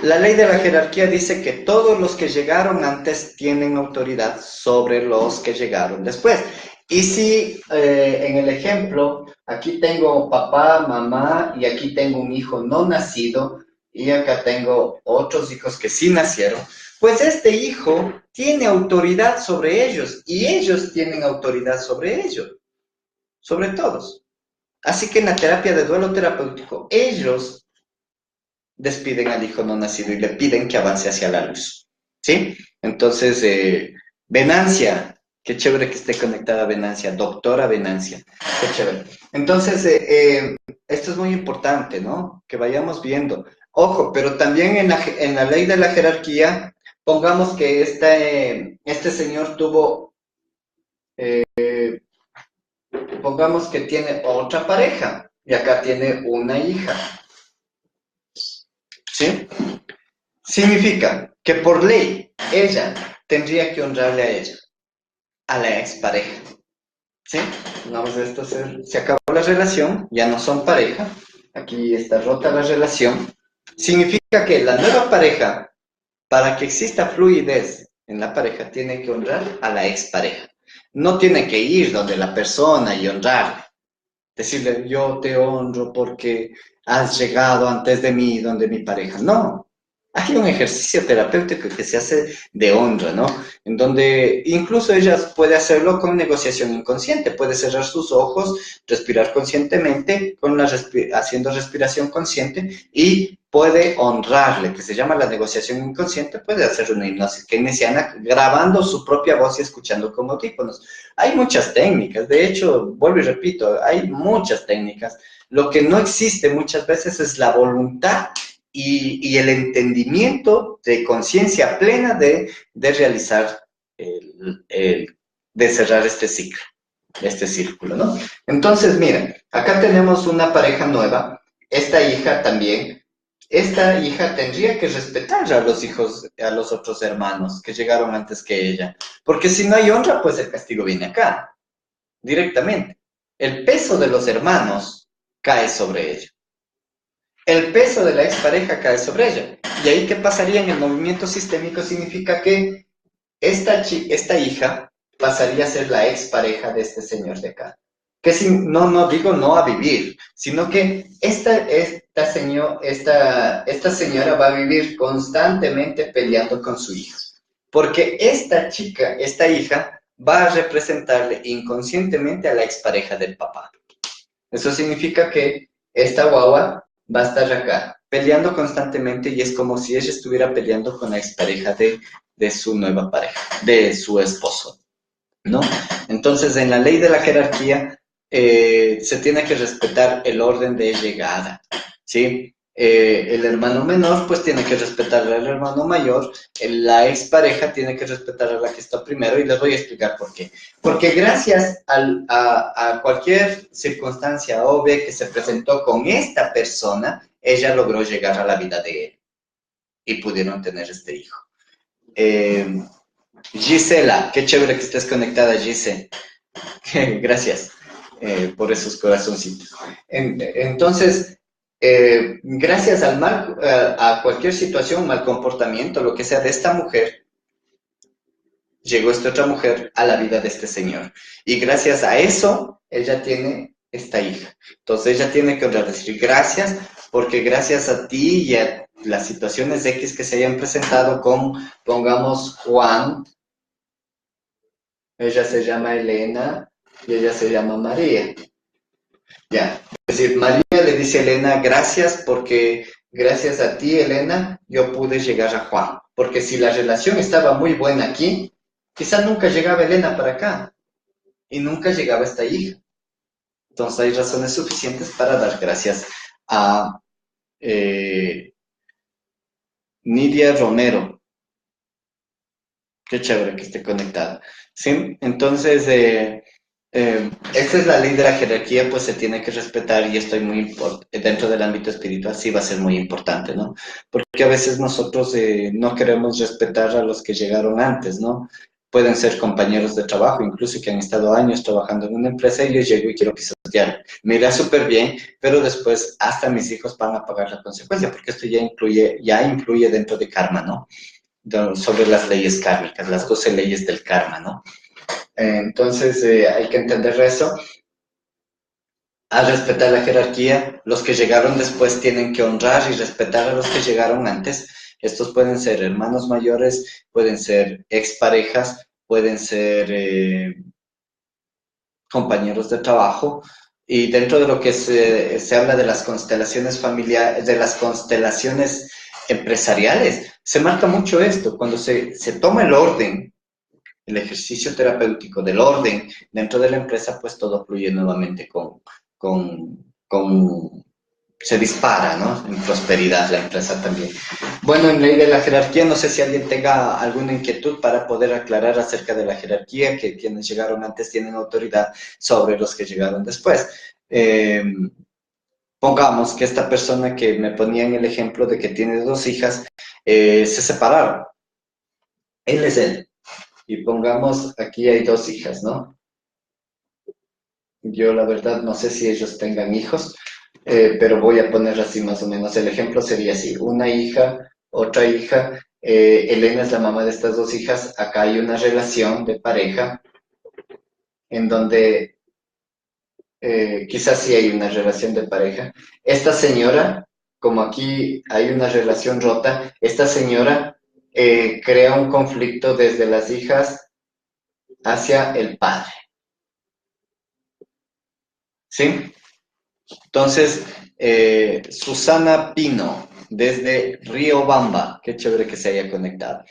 La ley de la jerarquía dice que todos los que llegaron antes tienen autoridad sobre los que llegaron después. Y si en el ejemplo, aquí tengo papá, mamá, y aquí tengo un hijo no nacido, y acá tengo otros hijos que sí nacieron, pues este hijo tiene autoridad sobre ellos, y ellos tienen autoridad sobre ellos, sobre todos. Así que en la terapia de duelo terapéutico, ellos despiden al hijo no nacido y le piden que avance hacia la luz, ¿sí? Entonces, Venancia, qué chévere que esté conectada Venancia, doctora Venancia, qué chévere. Entonces, esto es muy importante, ¿no? Que vayamos viendo. Ojo, pero también en la ley de la jerarquía, pongamos que este señor tuvo, pongamos que tiene otra pareja y acá tiene una hija, ¿sí? Significa que por ley ella tendría que honrarle a ella, a la expareja, ¿sí? Vamos a esto, se acabó la relación, ya no son pareja, aquí está rota la relación. Significa que la nueva pareja, para que exista fluidez en la pareja, tiene que honrar a la expareja. No tiene que ir donde la persona y honrarle. Decirle, yo te honro porque has llegado antes de mí, donde mi pareja. No. Hay un ejercicio terapéutico que se hace de honra, ¿no? En donde incluso ella puede hacerlo con negociación inconsciente, puede cerrar sus ojos, respirar conscientemente, haciendo respiración consciente y puede honrarle, que se llama la negociación inconsciente, puede hacer una hipnosis keynesiana grabando su propia voz y escuchando con audífonos. Hay muchas técnicas, de hecho, vuelvo y repito, hay muchas técnicas. Lo que no existe muchas veces es la voluntad y el entendimiento de conciencia plena de realizar, de cerrar este ciclo, este círculo, ¿no? Entonces, miren, acá tenemos una pareja nueva, esta hija también. Esta hija tendría que respetar a los hijos, a los otros hermanos que llegaron antes que ella, porque si no hay honra, pues el castigo viene acá, directamente. El peso de los hermanos cae sobre ella. El peso de la expareja cae sobre ella. Y ahí, ¿qué pasaría en el movimiento sistémico? Significa que esta hija pasaría a ser la expareja de este señor de acá. Que si, no digo no a vivir, sino que esta señora va a vivir constantemente peleando con su hija. Porque esta hija, va a representarle inconscientemente a la expareja del papá. Eso significa que esta guagua va a estar acá, peleando constantemente y es como si ella estuviera peleando con la expareja de su nueva pareja, de su esposo, ¿no? Entonces, en la ley de la jerarquía, se tiene que respetar el orden de llegada, ¿sí? El hermano menor, pues, tiene que respetar al hermano mayor, la expareja tiene que respetar a la que está primero, y les voy a explicar por qué. Porque gracias a cualquier circunstancia obvia que se presentó con esta persona, ella logró llegar a la vida de él, y pudieron tener este hijo. Gisela, qué chévere que estés conectada, Gise. Gracias por esos corazoncitos. Entonces, gracias al mal, a cualquier situación, mal comportamiento, lo que sea de esta mujer, llegó esta otra mujer a la vida de este señor. Y gracias a eso, ella tiene esta hija. Entonces ella tiene que honrar, decir gracias, porque gracias a ti y a las situaciones X que se hayan presentado con, pongamos, Juan, ella se llama Elena y ella se llama María. Ya, es decir, María le dice a Elena, gracias porque gracias a ti, Elena, yo pude llegar a Juan. Porque si la relación estaba muy buena aquí, quizá nunca llegaba Elena para acá y nunca llegaba esta hija. Entonces hay razones suficientes para dar gracias a eh, Nidia Romero. Qué chévere que esté conectada. ¿Sí? Entonces, esta es la ley de la jerarquía, pues se tiene que respetar y estoy muy dentro del ámbito espiritual sí va a ser muy importante, ¿no? Porque a veces nosotros no queremos respetar a los que llegaron antes, ¿no? Pueden ser compañeros de trabajo, incluso que han estado años trabajando en una empresa y yo llego y quiero pisotear. Me irá súper bien, pero después hasta mis hijos van a pagar la consecuencia, porque esto ya influye dentro de karma, ¿no? Sobre las leyes kármicas, las 12 leyes del karma, ¿no? Entonces hay que entender eso. A respetar la jerarquía, los que llegaron después tienen que honrar y respetar a los que llegaron antes. Estos pueden ser hermanos mayores, pueden ser exparejas, pueden ser compañeros de trabajo. Y dentro de lo que se habla de las constelaciones familiares, de las constelaciones empresariales, se marca mucho esto. Cuando se toma el orden, el ejercicio terapéutico del orden dentro de la empresa, pues todo fluye nuevamente con se dispara, ¿no? En prosperidad la empresa también. Bueno, en ley de la jerarquía, no sé si alguien tenga alguna inquietud para poder aclarar acerca de la jerarquía, que quienes llegaron antes tienen autoridad sobre los que llegaron después. Pongamos que esta persona que me ponía en el ejemplo de que tiene dos hijas, se separaron. Él es él. Y pongamos, aquí hay dos hijas, ¿no? Yo la verdad no sé si ellos tengan hijos, pero voy a poner así más o menos. El ejemplo sería así, una hija, otra hija, Elena es la mamá de estas dos hijas, acá hay una relación de pareja en donde quizás sí hay una relación de pareja. Esta señora, como aquí hay una relación rota, esta señora crea un conflicto desde las hijas hacia el padre, ¿sí? Entonces, Susana Pino, desde Riobamba, qué chévere que se haya conectado.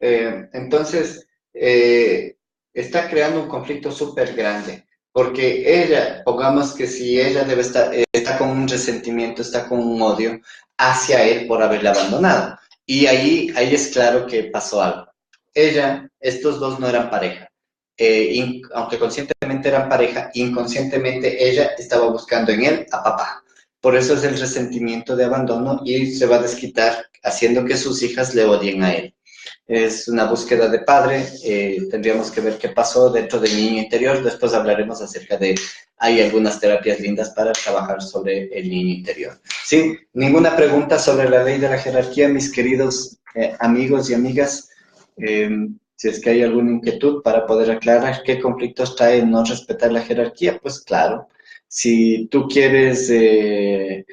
Entonces, está creando un conflicto súper grande, porque ella, pongamos que si ella debe estar, está con un resentimiento, está con un odio hacia él por haberle abandonado. Y ahí es claro que pasó algo. Ella, estos dos no eran pareja. Aunque conscientemente eran pareja, inconscientemente ella estaba buscando en él a papá. Por eso es el resentimiento de abandono y se va a desquitar haciendo que sus hijas le odien a él. Es una búsqueda de padre, tendríamos que ver qué pasó dentro del niño interior, después hablaremos acerca de, hay algunas terapias lindas para trabajar sobre el niño interior. Sí, ninguna pregunta sobre la ley de la jerarquía, mis queridos amigos y amigas. Eh, si es que hay alguna inquietud para poder aclarar qué conflictos trae no respetar la jerarquía, pues claro, si tú quieres el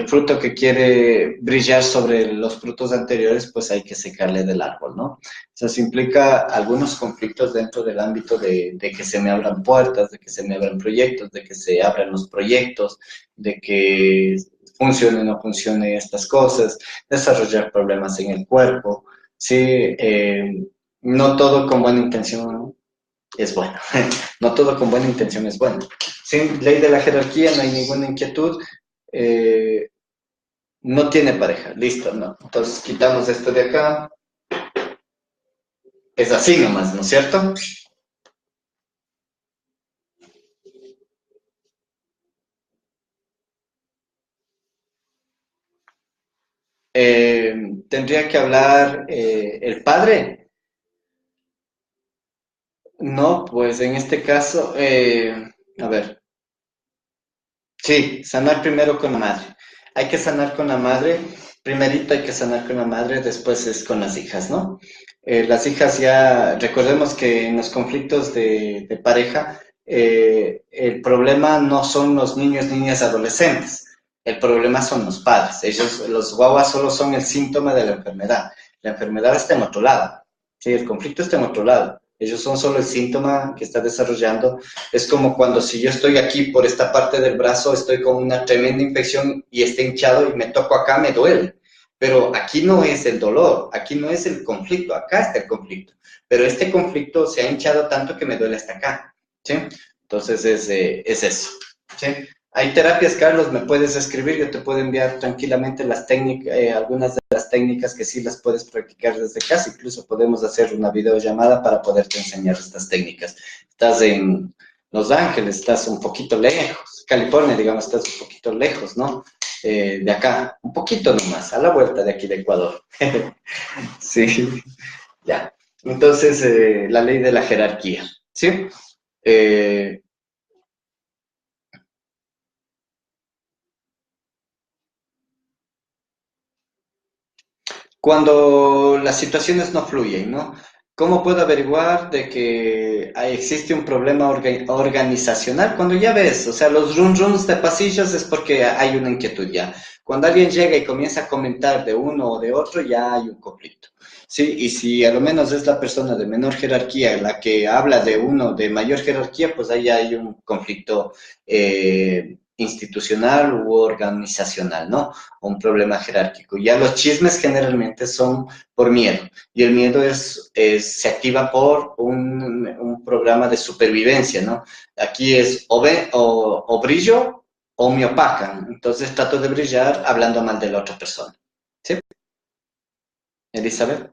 fruto que quiere brillar sobre los frutos anteriores, pues hay que secarle del árbol, ¿no? Eso implica algunos conflictos dentro del ámbito de que se me abran puertas, de que se me abran proyectos, de que se abran los proyectos, de que funcione o no funcione estas cosas, desarrollar problemas en el cuerpo, ¿sí? No todo con buena intención es bueno. No todo con buena intención es bueno. Sin ley de la jerarquía no hay ninguna inquietud. Eh, no tiene pareja, listo, ¿no? Entonces quitamos esto de acá. Es así nomás, ¿no es cierto? Tendría que hablar el padre. No, pues en este caso, a ver, Sí, sanar primero con la madre. Hay que sanar con la madre. Primerito hay que sanar con la madre, después es con las hijas, ¿no? Las hijas ya, recordemos que en los conflictos de pareja, el problema no son los niños, niñas, adolescentes. El problema son los padres. Ellos, los guaguas, solo son el síntoma de la enfermedad. La enfermedad está en otro lado. Sí, el conflicto está en otro lado. Ellos son solo el síntoma que está desarrollando. Es como cuando si yo estoy aquí por esta parte del brazo, estoy con una tremenda infección y está hinchado y me toco acá, me duele. Pero aquí no es el dolor, aquí no es el conflicto, acá está el conflicto. Pero este conflicto se ha hinchado tanto que me duele hasta acá. ¿Sí? Entonces es eso. ¿Sí? Hay terapias, Carlos, me puedes escribir, yo te puedo enviar tranquilamente las técnicas, algunas de las técnicas que sí las puedes practicar desde casa, incluso podemos hacer una videollamada para poderte enseñar estas técnicas. Estás en Los Ángeles, estás un poquito lejos, California, digamos, estás un poquito lejos, ¿no? De acá, un poquito nomás, a la vuelta de aquí de Ecuador. Sí, ya. Entonces, la ley de la jerarquía, ¿sí? Eh, Cuando las situaciones no fluyen, ¿no? ¿Cómo puedo averiguar de que existe un problema organizacional? Cuando ya ves, o sea, los run-runs de pasillos es porque hay una inquietud ya. Cuando alguien llega y comienza a comentar de uno o de otro, ya hay un conflicto. Sí, y si a lo menos es la persona de menor jerarquía la que habla de uno de mayor jerarquía, pues ahí hay un conflicto institucional u organizacional, ¿no? Un problema jerárquico. Ya los chismes generalmente son por miedo y el miedo se activa por un programa de supervivencia, ¿no? Aquí es o brillo o me opacan, entonces trato de brillar hablando mal de la otra persona. ¿Sí, Elizabeth?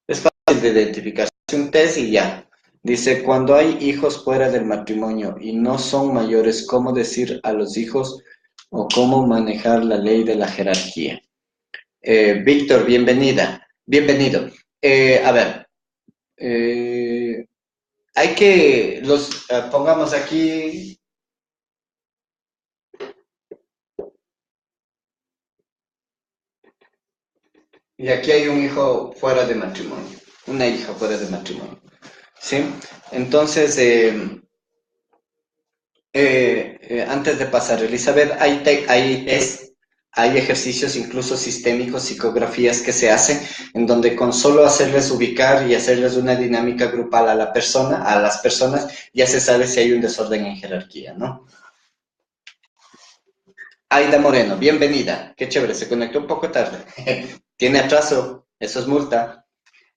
Es fácil de identificar. Es un test y ya. Dice, cuando hay hijos fuera del matrimonio y no son mayores, ¿cómo decir a los hijos o cómo manejar la ley de la jerarquía? Víctor, bienvenida, bienvenido. A ver, eh, hay que pongamos aquí, y aquí hay un hijo fuera de matrimonio, una hija fuera de matrimonio, ¿sí? Entonces, antes de pasar, Elizabeth, hay ejercicios incluso sistémicos, psicografías que se hacen en donde con solo hacerles ubicar y hacerles una dinámica grupal a la persona, a las personas, ya se sabe si hay un desorden en jerarquía, ¿no? Aida Moreno, bienvenida. Qué chévere, se conectó un poco tarde. Tiene atraso, eso es multa.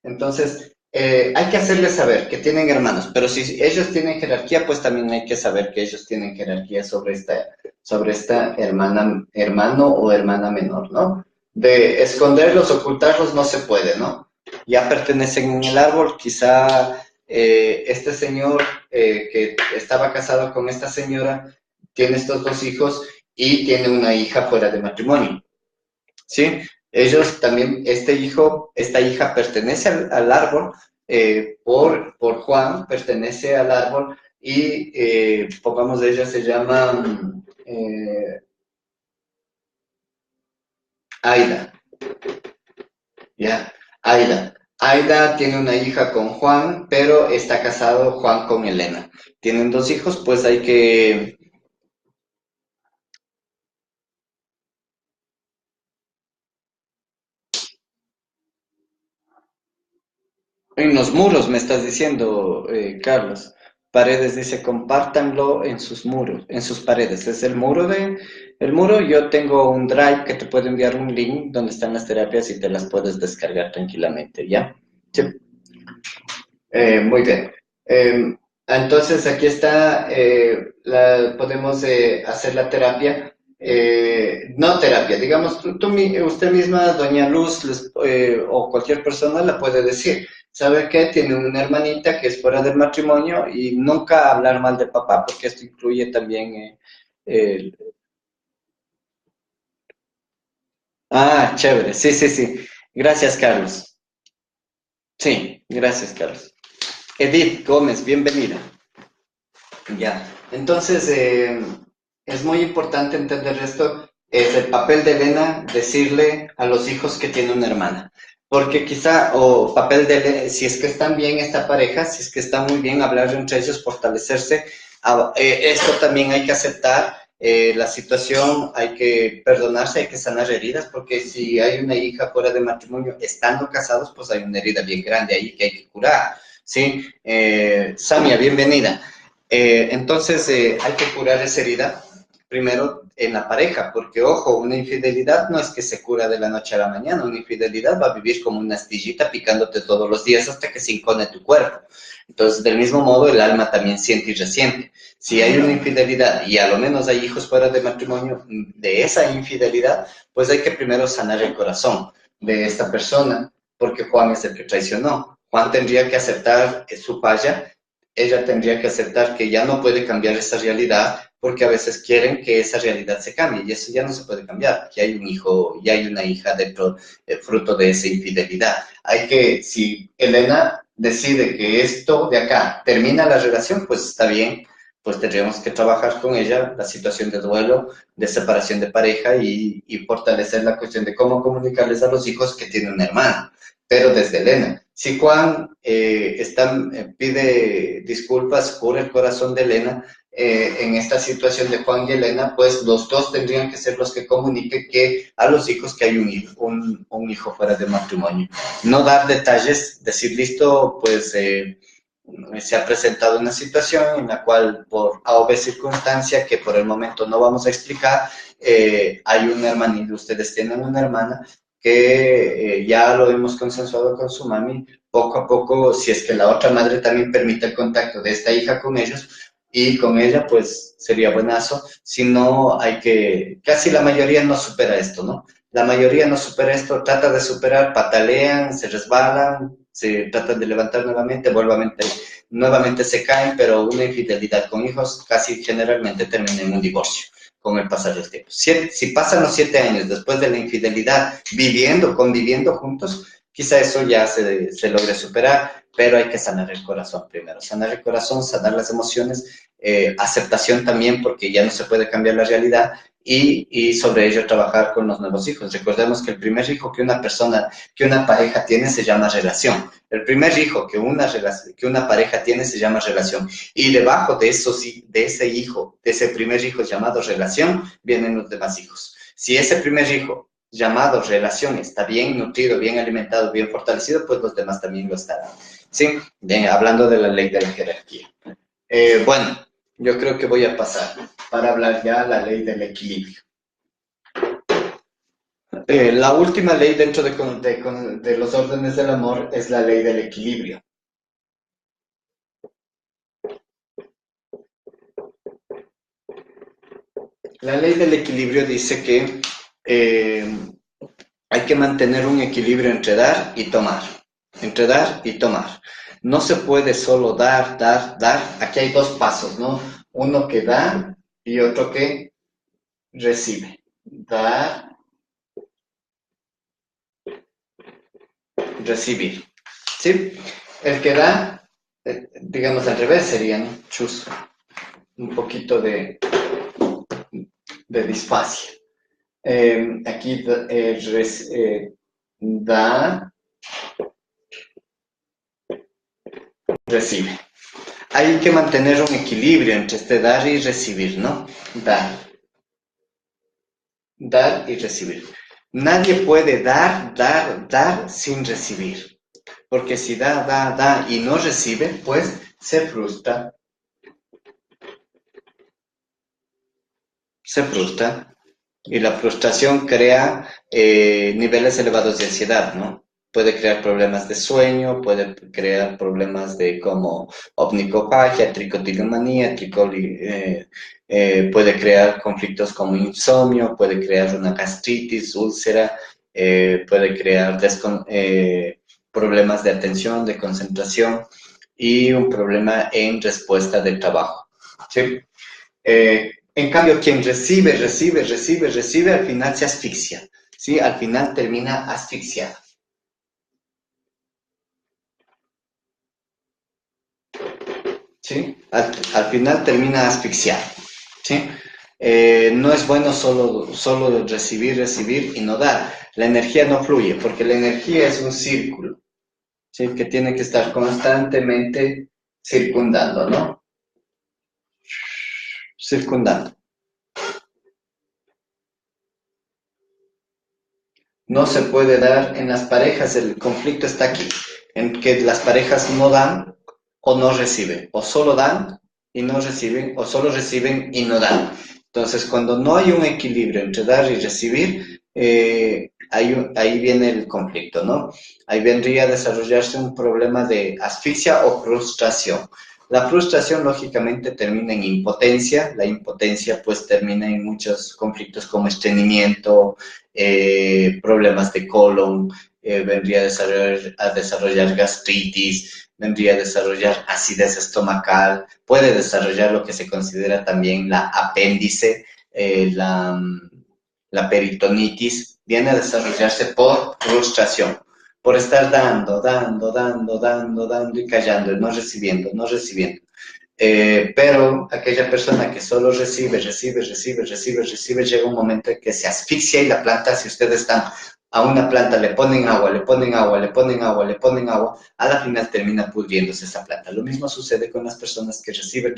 Entonces, hay que hacerles saber que tienen hermanos, pero si ellos tienen jerarquía, pues también hay que saber que ellos tienen jerarquía sobre esta hermano o hermana menor, ¿no? De esconderlos, ocultarlos, no se puede, ¿no? Ya pertenecen en el árbol, quizá este señor que estaba casado con esta señora tiene estos dos hijos y tiene una hija fuera de matrimonio. ¿Sí? Ellos también, esta hija pertenece al árbol, por Juan, pertenece al árbol y pongamos de ella se llama Aida, ¿ya? Aida. Aida tiene una hija con Juan, pero está casado Juan con Elena. Tienen dos hijos, pues hay que... En los muros, me estás diciendo, Carlos. Paredes dice, compártanlo en sus muros, en sus paredes. Es el muro. Yo tengo un drive que te puede enviar un link donde están las terapias y te las puedes descargar tranquilamente, ¿ya? Sí. Muy bien. Entonces aquí está, podemos hacer la terapia. No terapia, digamos, usted misma, doña Luz, o cualquier persona la puede decir. ¿Sabe qué? Tiene una hermanita que es fuera del matrimonio y nunca hablar mal de papá, porque esto incluye también... el- chévere. Sí, sí, sí. Gracias, Carlos. Sí, gracias, Carlos. Edith Gómez, bienvenida. Ya. Entonces, es muy importante entender esto. Es el papel de Elena decirle a los hijos que tiene una hermana. Porque quizá, o papel de Elena, si es que están bien esta pareja, si es que está muy bien hablar entre ellos, fortalecerse, esto también hay que aceptar. La situación, hay que perdonarse, hay que sanar heridas, porque si hay una hija fuera de matrimonio, estando casados, pues hay una herida bien grande ahí que hay que curar, ¿sí? Samia, bienvenida. Entonces, hay que curar esa herida primero en la pareja, porque ojo, una infidelidad no es que se cura de la noche a la mañana, una infidelidad va a vivir como una astillita picándote todos los días hasta que se impone tu cuerpo. Entonces, del mismo modo, el alma también siente y resiente. Si hay una infidelidad y a lo menos hay hijos fuera de matrimonio de esa infidelidad, pues hay que primero sanar el corazón de esta persona, porque Juan es el que traicionó. Juan tendría que aceptar que su falla, ella tendría que aceptar que ya no puede cambiar esa realidad porque a veces quieren que esa realidad se cambie y eso ya no se puede cambiar, que hay un hijo y hay una hija dentro, fruto de esa infidelidad. Hay que, si Elena decide que esto de acá termina la relación, pues está bien, pues tendríamos que trabajar con ella la situación de duelo, de separación de pareja y fortalecer la cuestión de cómo comunicarles a los hijos que tiene una hermana, pero desde Elena. Si Juan pide disculpas por el corazón de Elena, en esta situación de Juan y Elena, pues los dos tendrían que ser los que comuniquen que a los hijos que hay un hijo fuera de matrimonio. No dar detalles, decir, listo, pues se ha presentado una situación en la cual por A o B circunstancia, que por el momento no vamos a explicar, hay una hermanita, ustedes tienen una hermana que ya lo hemos consensuado con su mami, poco a poco, si es que la otra madre también permite el contacto de esta hija con ellos, y con ella pues sería buenazo, si no hay que, casi la mayoría no supera esto, ¿no? La mayoría no supera esto, trata de superar, patalean, se resbalan, se tratan de levantar nuevamente, nuevamente se caen, pero una infidelidad con hijos casi generalmente termina en un divorcio con el pasar del tiempo. Si pasan los 7 años después de la infidelidad viviendo, conviviendo juntos, quizá eso ya se logre superar, pero hay que sanar el corazón primero. Sanar el corazón, sanar las emociones, aceptación también, porque ya no se puede cambiar la realidad, y sobre ello trabajar con los nuevos hijos. Recordemos que el primer hijo que una pareja tiene se llama relación. El primer hijo que una pareja tiene se llama relación. Y debajo de ese hijo, de ese primer hijo llamado relación, vienen los demás hijos. Si ese primer hijo llamado relación está bien nutrido, bien alimentado, bien fortalecido, pues los demás también lo estarán. ¿Sí? Hablando de la ley de la jerarquía. Bueno, yo creo que voy a pasar para hablar ya la ley del equilibrio. La última ley dentro de los órdenes del amor es la ley del equilibrio. La ley del equilibrio dice que hay que mantener un equilibrio entre dar y tomar. Entre dar y tomar. No se puede solo dar, dar, dar. Aquí hay dos pasos, ¿no? Uno que da y otro que recibe. Dar, recibir. ¿Sí? El que da, digamos al revés, sería, ¿no? Chus. Un poquito de disfasia. Aquí da, recibe. Hay que mantener un equilibrio entre este dar y recibir, ¿no? Dar y recibir. Nadie puede dar, dar, dar sin recibir. Porque si da, da, da y no recibe, pues se frustra. Se frustra. Y la frustración crea niveles elevados de ansiedad, ¿no? Puede crear problemas de sueño, puede crear problemas de como omnicofagia, tricotilomanía, puede crear conflictos como insomnio, puede crear una gastritis, úlcera, puede crear problemas de atención, de concentración y un problema en respuesta del trabajo. ¿Sí? En cambio, quien recibe, recibe, recibe, recibe, al final se asfixia, ¿sí? Al final termina asfixiado. ¿Sí? Al final termina asfixiado, ¿sí? No es bueno solo recibir, recibir y no dar. La energía no fluye, porque la energía es un círculo, ¿sí? Que tiene que estar constantemente circundando, ¿no? Circundando. No se puede dar en las parejas, el conflicto está aquí, en que las parejas no dan o no reciben, o solo dan y no reciben, o solo reciben y no dan. Entonces, cuando no hay un equilibrio entre dar y recibir, ahí viene el conflicto, ¿no? Ahí vendría a desarrollarse un problema de asfixia o frustración. La frustración, lógicamente, termina en impotencia. La impotencia, pues, termina en muchos conflictos como estreñimiento, problemas de colon, vendría a desarrollar gastritis, vendría a desarrollar acidez estomacal, puede desarrollar lo que se considera también la apéndice, la peritonitis, viene a desarrollarse por frustración, por estar dando y callando, no recibiendo, no recibiendo. Pero aquella persona que solo recibe, llega un momento en que se asfixia y la planta, si ustedes están a una planta, le ponen agua, le ponen agua, le ponen agua, le ponen agua, a la final termina pudriéndose esa planta. Lo mismo sucede con las personas que reciben,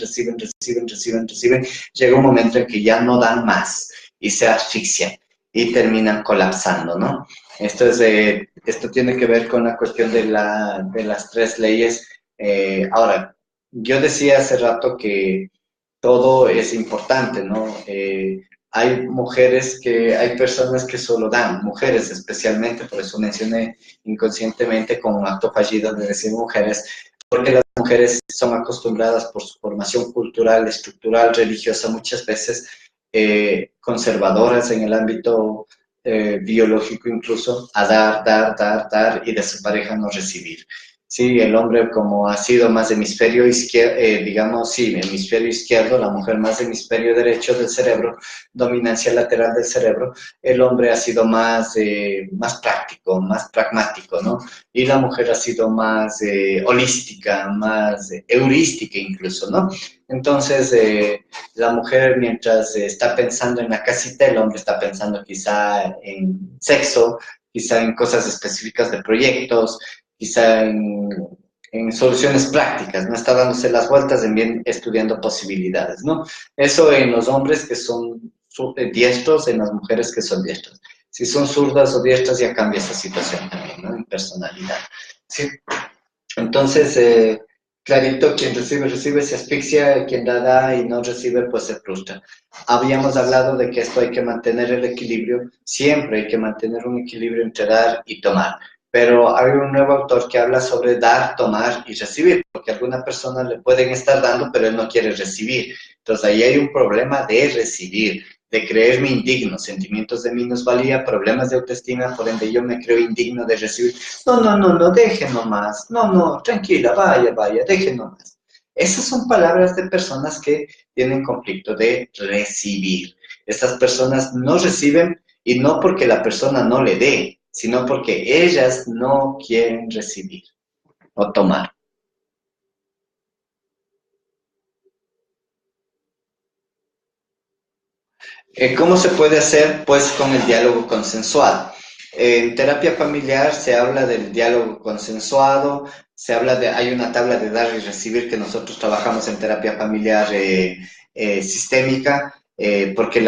llega un momento en que ya no dan más y se asfixian y terminan colapsando, ¿no? Esto tiene que ver con la cuestión de las tres leyes. Ahora, yo decía hace rato que todo es importante, ¿no? Hay personas que solo dan, mujeres especialmente, por eso mencioné inconscientemente como un acto fallido de decir mujeres, porque las mujeres son acostumbradas por su formación cultural, estructural, religiosa, muchas veces conservadoras en el ámbito biológico incluso, a dar y de su pareja no recibir. Sí, el hombre como ha sido más hemisferio izquierdo, digamos, sí, hemisferio izquierdo, la mujer más hemisferio derecho del cerebro, dominancia lateral del cerebro, el hombre ha sido más práctico, más pragmático, ¿no? Y la mujer ha sido más holística, más heurística incluso, ¿no? Entonces, la mujer mientras está pensando en la casita, el hombre está pensando quizá en sexo, quizá en cosas específicas de proyectos, quizá en soluciones prácticas, no está dándose las vueltas en bien estudiando posibilidades, ¿no? Eso en los hombres que son diestros, en las mujeres que son diestras. Si son zurdas o diestras ya cambia esa situación también, ¿no? En personalidad. Sí. Entonces, clarito, quien recibe se asfixia, quien da y no recibe pues se frustra. Habíamos hablado de que esto hay que mantener el equilibrio, siempre hay que mantener un equilibrio entre dar y tomar. Pero hay un nuevo autor que habla sobre dar, tomar y recibir, porque a alguna persona le pueden estar dando, pero él no quiere recibir. Entonces ahí hay un problema de recibir, de creerme indigno, sentimientos de minusvalía, problemas de autoestima, por ende yo me creo indigno de recibir. No, deje nomás, no, tranquila, vaya, deje nomás. Esas son palabras de personas que tienen conflicto de recibir. Estas personas no reciben y no porque la persona no le dé, sino porque ellas no quieren recibir o tomar. ¿Cómo se puede hacer? Pues con el diálogo consensuado. En terapia familiar se habla del diálogo consensuado, hay una tabla de dar y recibir que nosotros trabajamos en terapia familiar sistémica, porque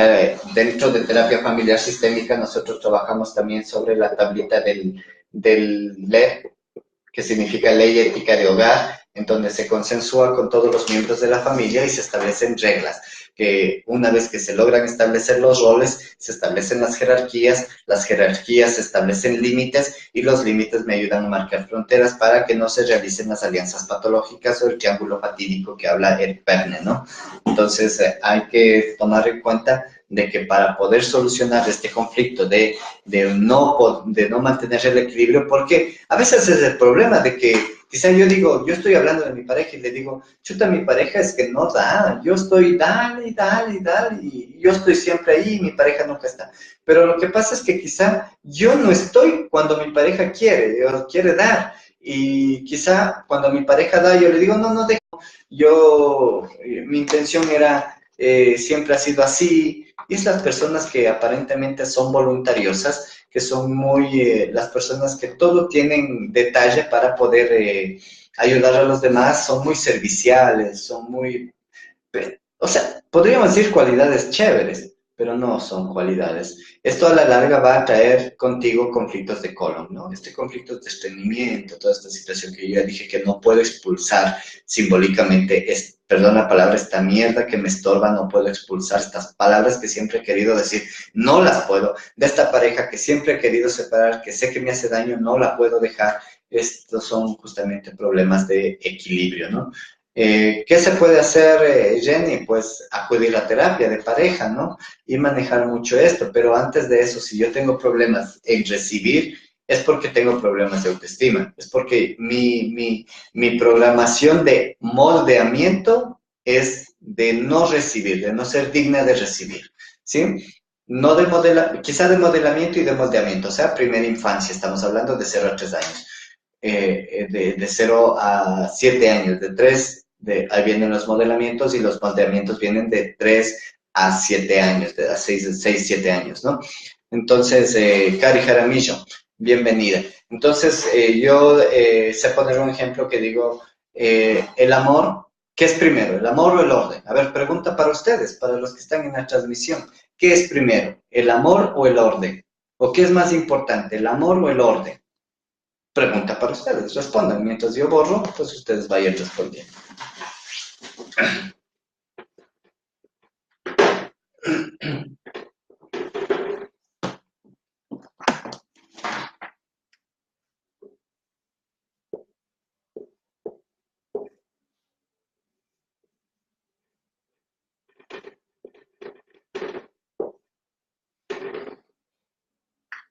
dentro de terapia familiar sistémica nosotros trabajamos también sobre la tablita del LED, que significa Ley Ética de Hogar, en donde se consensúa con todos los miembros de la familia y se establecen reglas, que una vez que se logran establecer los roles, se establecen las jerarquías establecen límites y los límites me ayudan a marcar fronteras para que no se realicen las alianzas patológicas o el triángulo fatídico que habla Eric Berne, ¿no? Entonces hay que tomar en cuenta de que para poder solucionar este conflicto de no mantener el equilibrio, porque a veces es el problema de que quizá yo digo, yo estoy hablando de mi pareja y le digo, chuta, mi pareja es que no da, yo estoy dale, y yo estoy siempre ahí y mi pareja nunca está. Pero lo que pasa es que quizá yo no estoy cuando mi pareja quiere, o quiere dar. Y quizá cuando mi pareja da, yo le digo, no, dejo. Mi intención era siempre ha sido así. Y es las personas que aparentemente son voluntariosas, que son muy, las personas que todo tienen detalle para poder ayudar a los demás, son muy serviciales, son muy, o sea, podríamos decir cualidades chéveres, pero no son cualidades. Esto a la larga va a traer contigo conflictos de colon, ¿no? Este conflicto de estreñimiento, toda esta situación que yo ya dije que no puedo expulsar simbólicamente, perdón la palabra, esta mierda que me estorba, no puedo expulsar estas palabras que siempre he querido decir, no las puedo, de esta pareja que siempre he querido separar, que sé que me hace daño, no la puedo dejar. Estos son justamente problemas de equilibrio, ¿no? ¿Qué se puede hacer, Jenny? Pues acudir a terapia de pareja, ¿no? Y manejar mucho esto, pero antes de eso, si yo tengo problemas en recibir, es porque tengo problemas de autoestima, es porque mi programación de moldeamiento es de no recibir, de no ser digna de recibir, ¿sí? No de quizá de modelamiento y de moldeamiento, o sea, primera infancia, estamos hablando de 0 a 3 años, de 0 a 7 años, ahí vienen los modelamientos y los moldeamientos vienen de 3 a 7 años, de 6, 7 años, ¿no? Entonces, Cari Jaramillo, bienvenida. Entonces, yo sé poner un ejemplo que digo, el amor, ¿qué es primero, el amor o el orden? A ver, pregunta para ustedes, para los que están en la transmisión, ¿qué es primero, el amor o el orden? ¿O qué es más importante, el amor o el orden? Pregunta para ustedes, respondan. Mientras yo borro, pues ustedes vayan respondiendo.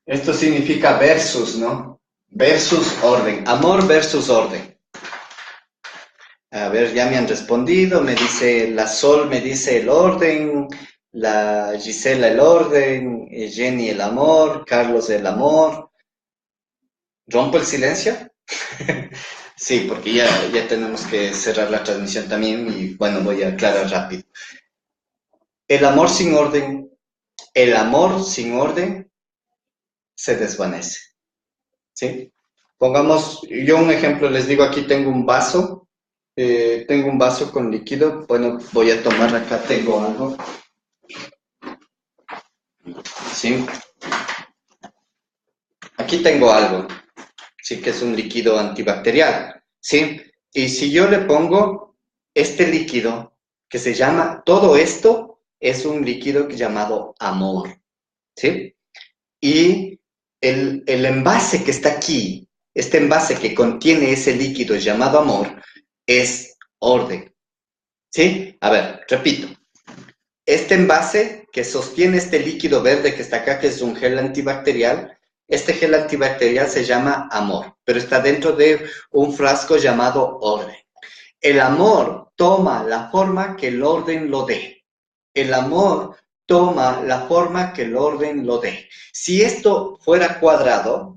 Esto significa versus, ¿no? Versus orden. Amor versus orden. A ver, ya me han respondido. Me dice la Sol, me dice el orden. La Gisela el orden. Jenny el amor. Carlos el amor. ¿Rompo el silencio? Sí, porque ya tenemos que cerrar la transmisión también y bueno, voy a aclarar rápido. El amor sin orden se desvanece, ¿sí? Pongamos, yo un ejemplo, les digo, aquí tengo un vaso con líquido, bueno, voy a tomar acá, tengo algo, ¿sí? Aquí tengo algo, sí, que es un líquido antibacterial, ¿sí? Y si yo le pongo este líquido, que se llama, todo esto es un líquido llamado amor, ¿sí? Y el envase que está aquí, este envase que contiene ese líquido llamado amor, es orden, ¿sí? A ver, repito. Este envase que sostiene este líquido verde que está acá, que es un gel antibacterial, este gel antibacterial se llama amor, pero está dentro de un frasco llamado orden. El amor toma la forma que el orden lo dé. El amor toma la forma que el orden lo dé. Si esto fuera cuadrado,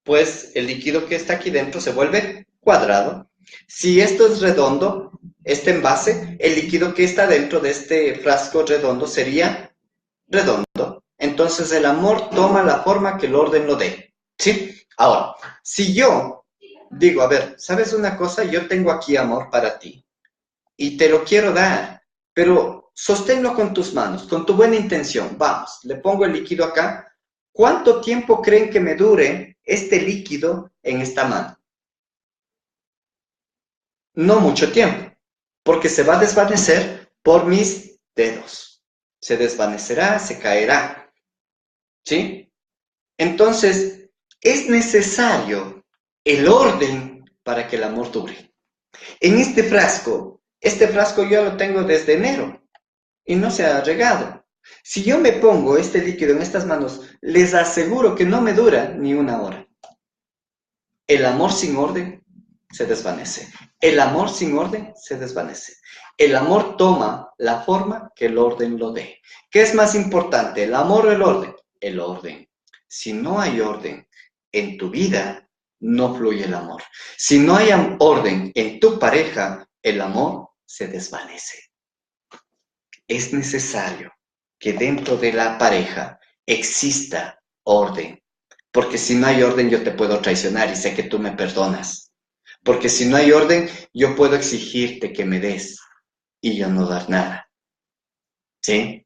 pues el líquido que está aquí dentro se vuelve cuadrado. Si esto es redondo, este envase, el líquido que está dentro de este frasco redondo sería redondo. Entonces el amor toma la forma que el orden lo dé. ¿Sí? Ahora, si yo digo, a ver, ¿sabes una cosa? Yo tengo aquí amor para ti y te lo quiero dar, pero sosténlo con tus manos, con tu buena intención. Vamos, le pongo el líquido acá. ¿Cuánto tiempo creen que me dure este líquido en esta mano? No mucho tiempo, porque se va a desvanecer por mis dedos. Se desvanecerá, se caerá. ¿Sí? Entonces, es necesario el orden para que el amor dure. En este frasco yo lo tengo desde enero y no se ha regado. Si yo me pongo este líquido en estas manos, les aseguro que no me dura ni una hora. El amor sin orden se desvanece. El amor sin orden se desvanece. El amor toma la forma que el orden lo dé. ¿Qué es más importante, el amor o el orden? El orden. Si no hay orden en tu vida, no fluye el amor. Si no hay orden en tu pareja, el amor se desvanece. es necesario que dentro de la pareja exista orden, porque si no hay orden yo te puedo traicionar y sé que tú me perdonas, porque si no hay orden yo puedo exigirte que me des y yo no dar nada, ¿sí?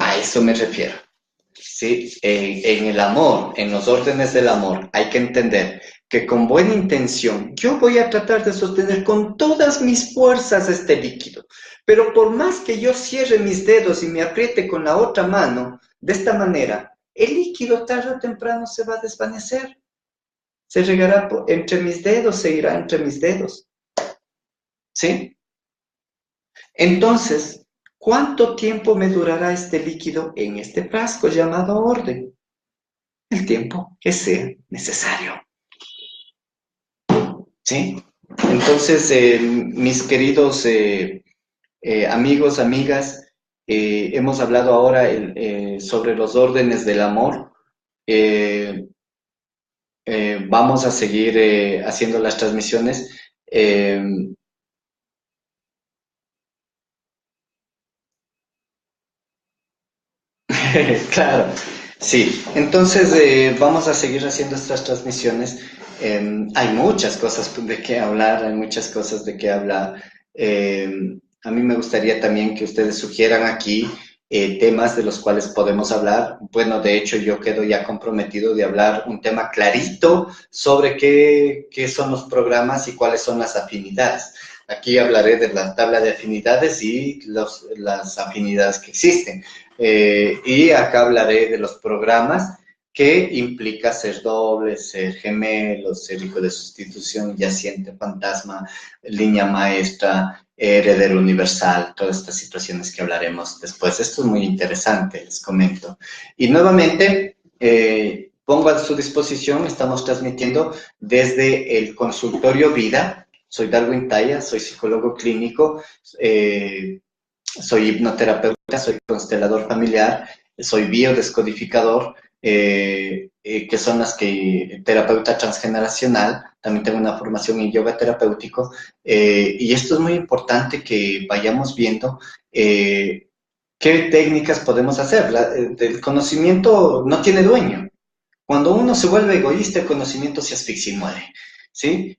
A eso me refiero. Sí, en el amor, en los órdenes del amor, hay que entender que con buena intención yo voy a tratar de sostener con todas mis fuerzas este líquido, pero por más que yo cierre mis dedos y me apriete con la otra mano, de esta manera, el líquido tarde o temprano se va a desvanecer, se regará entre mis dedos, se irá entre mis dedos, ¿sí? Entonces, ¿cuánto tiempo me durará este líquido en este frasco llamado orden? El tiempo que sea necesario, ¿sí? Entonces, mis queridos amigos, amigas, hemos hablado ahora sobre los órdenes del amor. Eh, Vamos a seguir haciendo las transmisiones. Eh, claro, sí. Entonces, vamos a seguir haciendo estas transmisiones. Hay muchas cosas de qué hablar, hay muchas cosas de qué hablar. Eh, a mí me gustaría también que ustedes sugieran aquí temas de los cuales podemos hablar. Bueno, de hecho, yo quedo ya comprometido de hablar un tema clarito sobre qué son los programas y cuáles son las afinidades. Aquí hablaré de la tabla de afinidades y las afinidades que existen. Y acá hablaré de los programas que implica ser doble, ser gemelo, ser hijo de sustitución, yaciente, fantasma, línea maestra, heredero universal, todas estas situaciones que hablaremos después. Esto es muy interesante, les comento. Y nuevamente, pongo a su disposición, estamos transmitiendo desde el consultorio Vida. Soy Darwin Taya, soy psicólogo clínico, soy hipnoterapeuta, soy constelador familiar, soy biodescodificador, que son las que terapeuta transgeneracional, también tengo una formación en yoga terapéutico, y esto es muy importante que vayamos viendo qué técnicas podemos hacer. El conocimiento no tiene dueño. Cuando uno se vuelve egoísta, el conocimiento se asfixia y muere, ¿sí?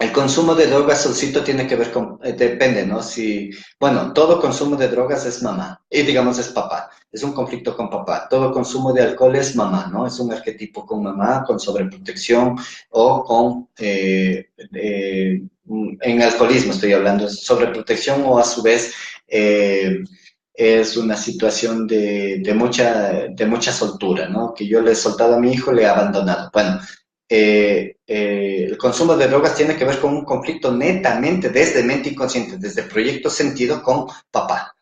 El consumo de drogas, Solcito, tiene que ver con, depende, ¿no? Si, bueno, todo consumo de drogas es mamá, y digamos es papá, es un conflicto con papá. Todo consumo de alcohol es mamá, ¿no? Es un arquetipo con mamá, con sobreprotección o con, en alcoholismo estoy hablando, sobreprotección o a su vez es una situación de mucha soltura, ¿no? Que yo le he soltado a mi hijo, le he abandonado. Bueno, el consumo de drogas tiene que ver con un conflicto netamente desde mente inconsciente, desde proyecto sentido con papá,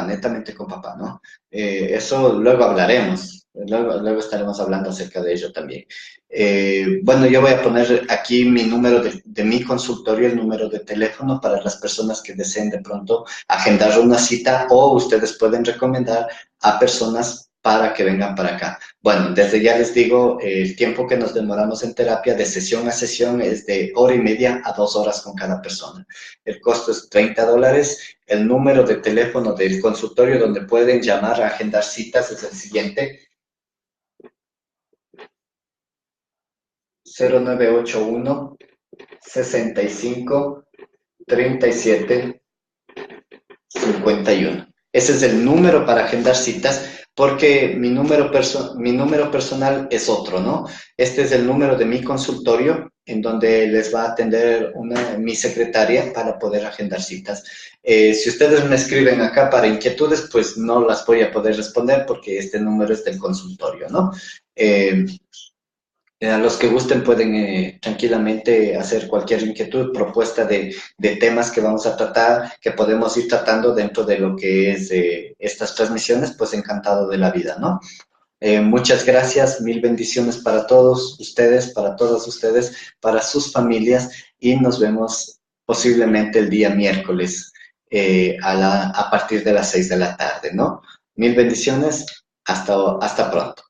netamente con papá, ¿no? Eso luego hablaremos, luego estaremos hablando acerca de ello también. Bueno, yo voy a poner aquí mi número de mi consultorio, el número de teléfono para las personas que deseen de pronto agendar una cita o ustedes pueden recomendar a personas para que vengan para acá. Bueno, desde ya les digo, el tiempo que nos demoramos en terapia de sesión a sesión es de 1 hora y media a 2 horas con cada persona. El costo es $30. El número de teléfono del consultorio donde pueden llamar a agendar citas es el siguiente: 0981 65 37 51. Ese es el número para agendar citas, porque mi número personal es otro, ¿no? Este es el número de mi consultorio, en donde les va a atender mi secretaria para poder agendar citas. Si ustedes me escriben acá para inquietudes, pues no las voy a poder responder porque este número es del consultorio, ¿no? A los que gusten pueden tranquilamente hacer cualquier inquietud, propuesta de temas que vamos a tratar, que podemos ir tratando dentro de lo que es estas transmisiones, pues encantado de la vida, ¿no? Muchas gracias, mil bendiciones para todos ustedes, para todas ustedes, para sus familias y nos vemos posiblemente el día miércoles a partir de las 6 de la tarde, ¿no? Mil bendiciones, hasta pronto.